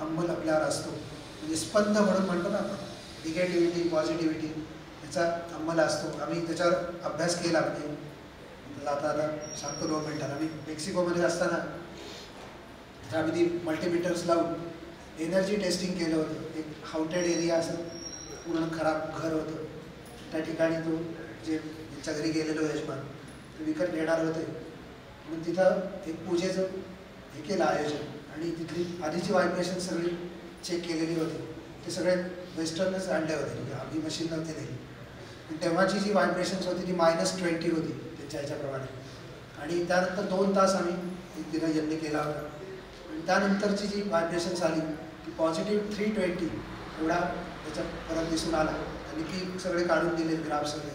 अंमल आपल्यावर असतो. म्हणजे स्पंद म्हणून म्हणतो ना आपण, निगेटिव्हिटी, पॉझिटिव्हिटी, याचा अंमल असतो. आम्ही त्याच्यावर अभ्यास केला. म्हणजे आता सांगतो 2 मिनिटात. आम्ही मेक्सिकोमध्ये असताना आम्ही ती मल्टीमीटर्स लावून एनर्जी टेस्टिंग केलं होतं. एक हाउटेड एरिया असं पूर्ण खराब घर होतं. त्या ठिकाणी तो जे ज्यांच्या घरी गेलेलो यजमान ते विकत घेणार होते म्हणून तिथं एक पूजेचं हे केलं आयोजन, आणि तिथली आधीची व्हायब्रेशन सगळी चेक केलेली होती. ते सगळे वेस्टर्नच आणले होते, म्हणजे आम्ही मशीन नव्हते दिली. तेव्हाची जी व्हायब्रेशन्स होती ती -20 होती त्यांच्या ह्याच्याप्रमाणे. आणि त्यानंतर 2 तास आम्ही एक दिनं यज्ञ केला होता. आणि त्यानंतरची जी व्हायब्रेशन्स आली ती +320 एवढा त्याच्यात फरक दिसून आला. आणि ती सगळे काढून दिले ग्राफ सगळे.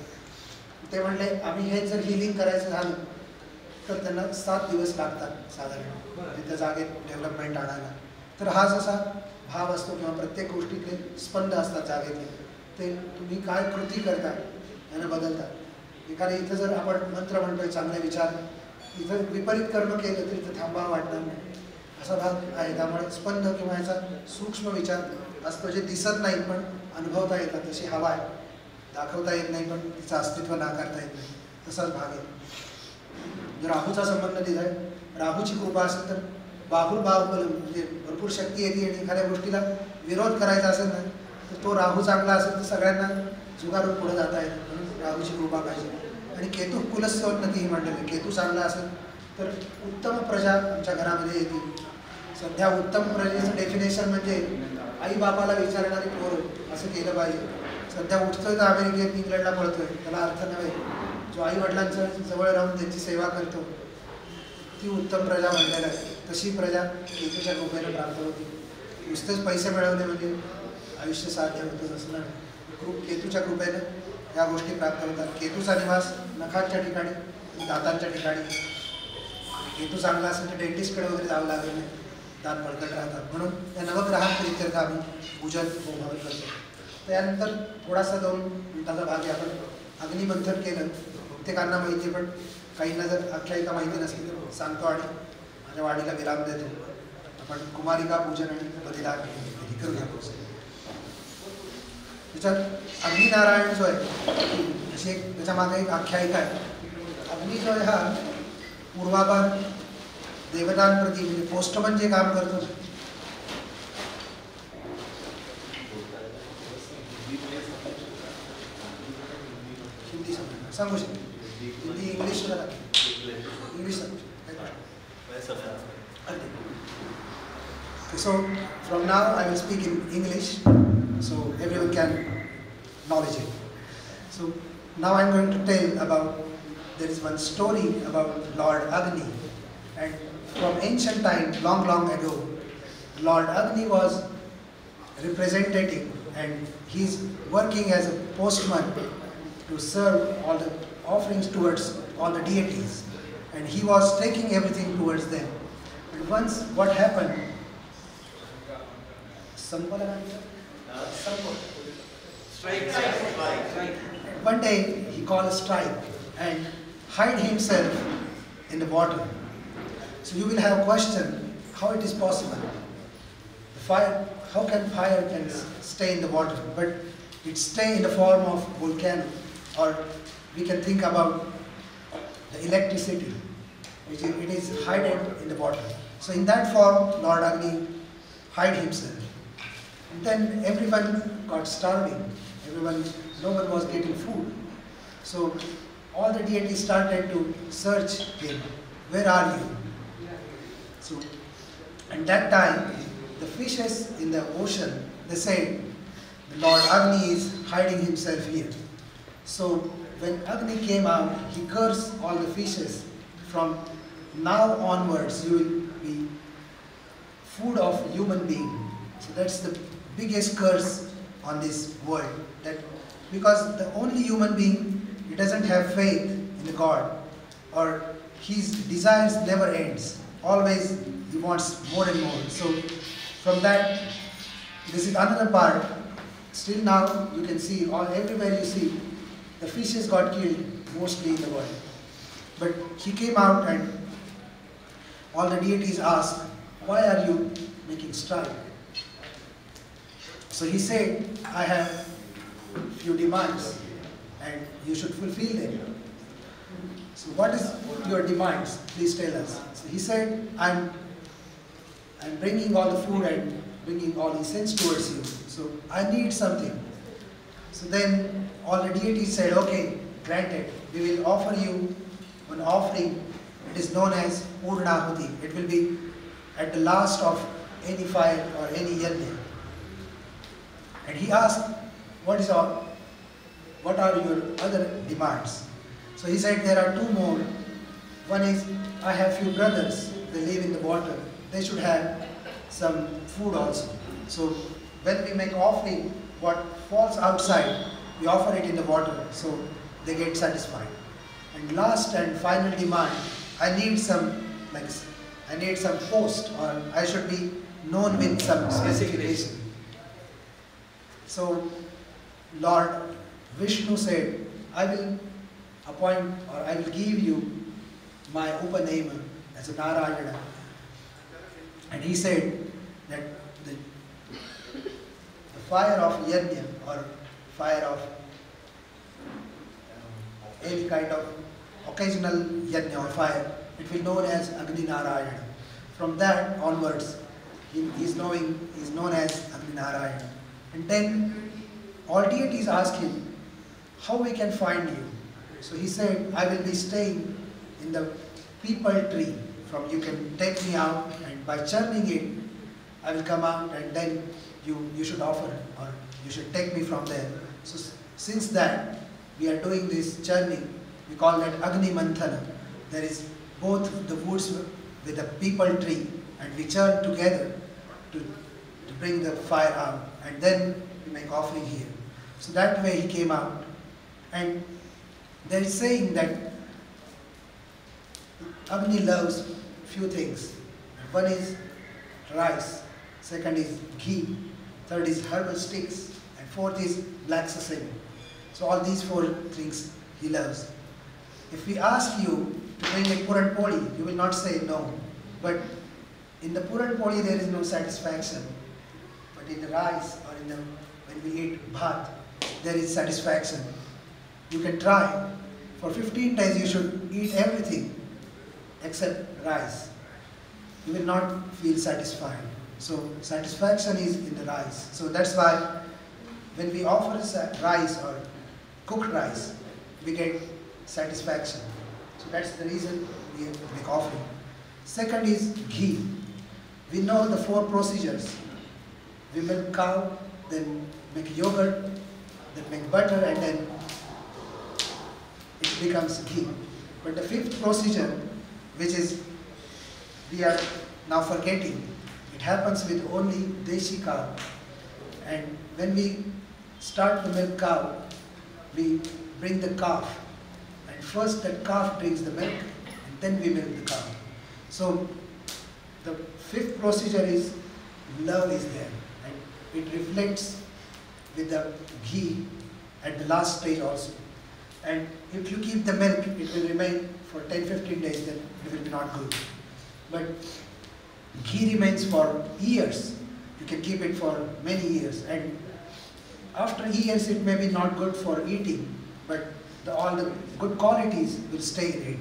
ते म्हणले आम्ही हे जर हिलिंग करायचं झालं तर त्यांना 7 दिवस लागतात साधारण त्या जागेत डेव्हलपमेंट आणायला. तर हा जसा भाव असतो किंवा प्रत्येक गोष्टीतले स्पंद असतात जागेतले, ते तुम्ही काय कृती करता यानं बदलतात. एखाद्या इथं जर आपण मंत्र म्हणतोय चांगले विचार, इथं विपरीत कर्म केलं तरी इथं थांबावं वाटणार नाही असा भाग आहे. त्यामुळे स्पंद किंवा याचा सूक्ष्म विचार असतो, जे दिसत नाही पण अनुभवता येतात. तशी हवा आहे, दाखवता येत नाही पण तिचं अस्तित्व नाकारता येत नाही, तसाच भाग आहे. जर राहूचा संबंध दिला आहे, राहूची कृपा असेल तर बाहुर्भाव बल, म्हणजे भरपूर शक्ती येते. आणि एखाद्या गोष्टीला विरोध करायचा असेल ना तर तो राहू चांगला असेल तर सगळ्यांना जुगारून पुढे जाता येतं. म्हणून राहूची कृपा पाहिजे. आणि केतू कुलस्योन्नती म्हणलेलं, केतू चांगला असेल तर उत्तम प्रजा आमच्या घरामध्ये येतील. सध्या उत्तम प्रजेचं डेफिनेशन म्हणजे आई बापाला विचारणारी पोरं असं केलं पाहिजे. सध्या उठतोय तर अमेरिकेत इंग्लंडला पळतोय, त्याला अर्थ नव्हे. जो आई वडिलांच्या जवळ राहून त्यांची सेवा करतो ती उत्तम प्रजा म्हणलेला आहे. तशी प्रजा केतूच्या कृपेनं प्राप्त होती. नुसतेच पैसे मिळवणे म्हणजे आयुष्य साध्य होतं असं नाही. केतूच्या कृपेनं या गोष्टी प्राप्त होतात. केतूचा निवास नखांच्या ठिकाणी, दातांच्या ठिकाणी. केतू चांगला असेल तर डेंटिस्टकडे वगैरे जावं लागत नाही, दात बळकट राहतात. म्हणून या नवग्रहांप्रित्यर्थ आम्ही पूजन होम करतो. त्यानंतर थोडासा 2 मिनिटाचा भाग आहे. आपण अग्निमंथन केलं, प्रत्येकांना माहिती, पण काहींना जर आख्यायिका माहिती नसली तर सांगतो आणि माझ्या वाणीला विराम देतो. आपण कुमारिका पूजन आणि बलिदान हे करूया. त्याच्यात अग्निनारायण जो आहे अशी एक त्याच्या मागे एक आख्यायिका आहे. अग्नी जो आहे हा पूर्वापार देवतांप्रती, म्हणजे पोस्टमन जे काम करतो हिंदी सांगू शकतो, हिंदी इंग्लिश इंग्लिश सांगू शकतो. So from now I will speak in English so everyone can knowledge it. So now I am going to tell about, there is one story about Lord Agni, and from ancient time, long ago, Lord Agni was representative and he is working as a postman to serve all the offerings towards all the deities, and he was taking everything towards them. And once what happened, one day he called a strike and hide himself in the water. So you will have a question, how it is possible? The fire, how can fire can stay in the water, but it stay in the form of volcano, or we can think about the electricity, which it is hidden in the water. So in that form, Lord Agni hide himself. And then everyone got starving. No one was getting food. So all the deities started to search him. Where are you? So at that time, the fishes in the ocean, they said, the Lord Agni is hiding himself here. So when Agni came out, he cursed all the fishes. From now onwards, you will be food of human being. So that's the biggest curse on this world. That because the only human being, he doesn't have faith in the God, or his desires never ends. Always he wants more and more. So from that, this is another part. Still now you can see everywhere you see the fishes got killed mostly in the world. But he came out and all the deities asked, why are you making strike? So he said, I have few demands and you should fulfill them. So what is your demands? Please tell us. So he said, I'm bringing all the food and bringing all incense towards you. So I need something. So then all the deities said, okay, granted. We will offer you an offering It is known as Purnahuti. It will be at the last of any fire or any yajna. And he asked, what are your other demands? So he said, there are two more. One is, I have few brothers, they live in the water. They should have some food also. So when we make offering, what falls outside, we offer it in the water, so they get satisfied. And last and final demand, I need some post, or I should be known with some specification. So Lord Vishnu said, I will appoint, or I will give you my Upanema as a Narayana. And he said that the fire of yajna, or fire of any kind of occasional yajna or fire, it will be known as Agni Narayana. From that onwards, he is known as Agni Narayana. And then all deities asked him, how we can find you? So he said, I will be staying in the peepal tree. You can take me out, and by churning it, I will come out, and then you should offer, or you should take me from there. So since that, we are doing this churning. We call that Agni Manthana. There is both the woods with a peepal tree, and we churn together to bring the fire out, and then we make offering here. So that way he came out. And there is saying that Agni loves few things. One is rice, second is ghee, third is herbal sticks, and fourth is black sesame. So all these four things he loves. If we ask you to bring a Puran Poli, you will not say no. But in the Puran Poli there is no satisfaction. But in the rice, or when we eat bhat, there is satisfaction. You can try. For 15 days you should eat everything except rice. You will not feel satisfied. So satisfaction is in the rice. So that's why when we offer rice or cooked rice, we get satisfaction. So that's the reason we make offering. Second is ghee. We know the four procedures. We milk cow, then make yogurt, then make butter, and then it becomes ghee. But the fifth procedure, which is we are now forgetting, it happens with only Deshi cow. And when we start to milk cow, we bring the calf. And first the calf drinks the milk, and then we milk the cow. So the fifth procedure is love is there. And it reflects with the ghee at the last stage also. And if you keep the milk, it will remain for 10-15 days, then it will be not good. But ghee remains for years. You can keep it for many years. And after years, it may be not good for eating, but all the good qualities will stay in it.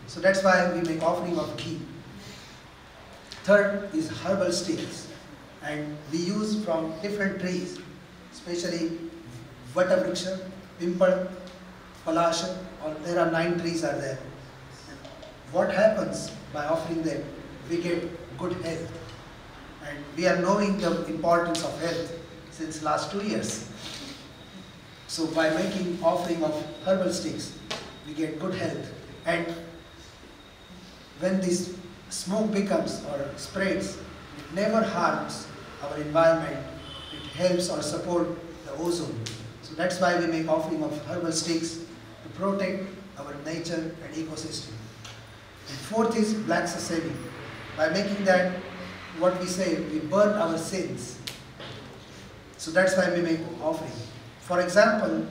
So that's why we make offering of ghee. Third is herbal sticks. And we use from different trees, especially Vatavriksha, Pimpal, Palasha, or there are 9 trees are there. What happens by offering them? We get good health. And we are knowing the importance of health since last 2 years. So by making offering of herbal sticks, we get good health. And when this smoke becomes or spreads, it never harms our environment. It helps or support the ozone. So that's why we make offering of herbal sticks to protect our nature and ecosystem. And fourth is black sesame. By making that, what we say, we burn our sins. So that's why we make offering. For example,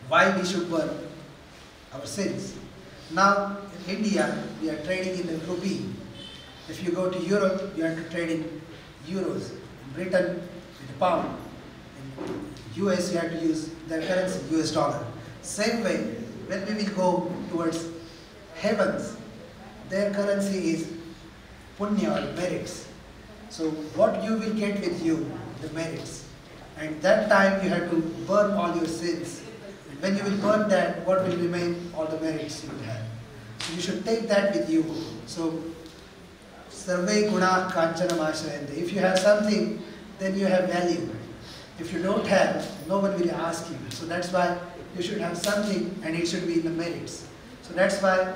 why we should burn our sins. Now in India, we are trading in the rupee. If you go to Europe, you have to trade in euros. In Britain, with the pound. In US, you have to use their currency, US dollar. Same way, when we will go towards heavens, their currency is punya or merits. So what you will get with you, the merits. And that time you have to burn all your sins. And when you will burn that, what will remain? All the merits you will have. So you should take that with you. So Sarve Guna Kanchana Mashrayante. If you have something, then you have value. If you don't have, no one will ask you. So that's why you should have something, and it should be in the merits. So that's why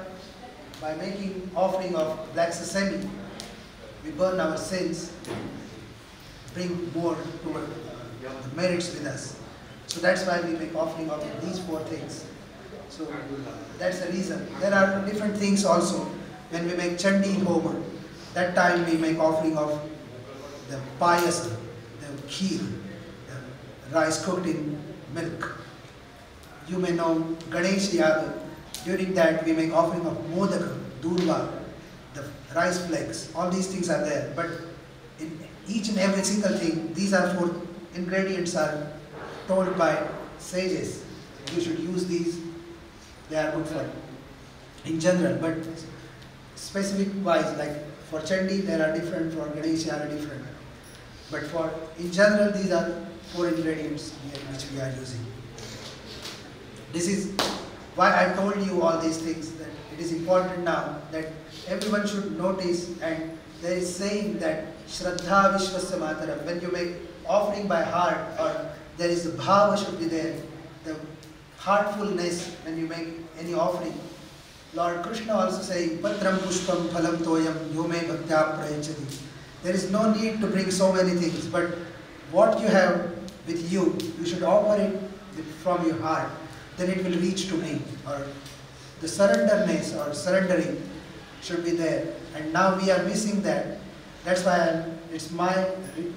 by making offering of black sesame, we burn our sins, bring more toward the merits with us. So that's why we make offering of these 4 things. So that's the reason. There are different things also. When we make Chandi Homa, that time we make offering of the payasa, the kheer, the rice cooked in milk. You may know Ganesh Yadav. During that we make offering of Modaka, Durva, the rice flakes. All these things are there. But in each and every single thing, these are 4 ingredients are told by sages. You should use these. They are good for in general. But specific wise, like for Chandi, there are different. For Ganesh, are different. But for in general, these are 4 ingredients which we are using. This is why I told you all these things, that it is important now that everyone should notice, and there is saying that Shraddha Vishwasya Mataram, when you make offering by heart, or there is the bhava should be there, the heartfulness when you make any offering. Lord Krishna also saying, Patram Pushpam Phalam Toyam Yome Bhaktya Prayachati. There is no need to bring so many things, but what you have with you, you should offer it from your heart. Then it will reach to me. Or the surrenderness or surrendering should be there. And now we are missing that. That's why it's my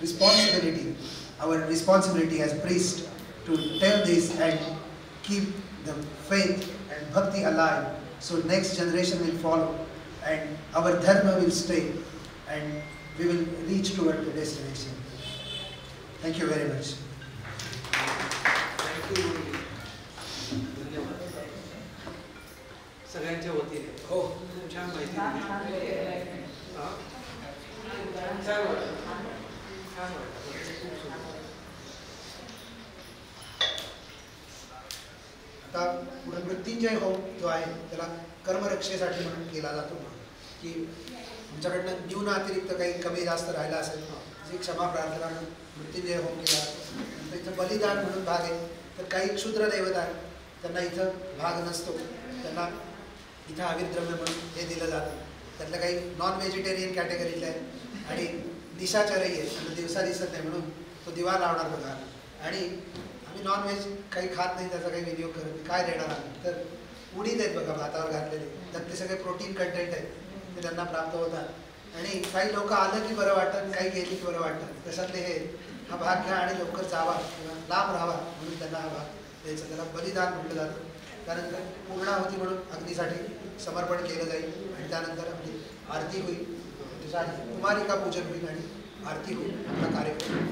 responsibility, our responsibility as priest, to tell this and keep the faith and bhakti alive. So next generation will follow and our dharma will stay and we will reach toward the destination. Thank you very much. Thank you. सगळ्यांच्या वतीने हो खूप छान माहिती दिली. छान वाटतं. आता पुढे मृत्युंजय होम जो आहे त्याला कर्मरक्षेसाठी म्हणून केला जातो की आमच्याकडनं न्यून अतिरिक्त काही कमी जास्त राहिला असेल जी क्षमा प्रार्थना मृत्युंजय होम केला जातो. इथं बलिदान म्हणून भाग आहे. तर काही क्षुद्र देवता आहेत त्यांना इथं भाग नसतो, त्यांना इथं आविर्द्रव्य म्हणून हे दिलं जातं. त्यातलं काही नॉन व्हेजिटेरियन कॅटेगरीतलं आहे आणि निशाचरही आहे, आणि दिवसा दिसत नाही म्हणून तो दिवा लावणार बघा. आणि आम्ही नॉनव्हेज काही खात नाही, त्याचा काही विनियोग करत नाही, काय देणार आम्ही. तर उडीद आहेत बघा भातावर घातलेले, त्यातले सगळे प्रोटीन कंटेंट आहेत ते त्यांना प्राप्त होतात. आणि काही लोक आलं की बरं वाटतं, काही गेली की बरं वाटतं. तशातले हे हा भाग घ्या आणि लवकर जावा किंवा लांब राहावा म्हणून त्यांना हा भाग द्यायचा. त्याला बलिदान म्हटलं जातं. त्यानंतर पूर्णाहुती म्हणून अग्नीसाठी समर्पण केलं जाईल आणि त्यानंतर आपली आरती होईल. कुमारिका पूजन होईल आणि आरती होईल. आपला कार्यक्रम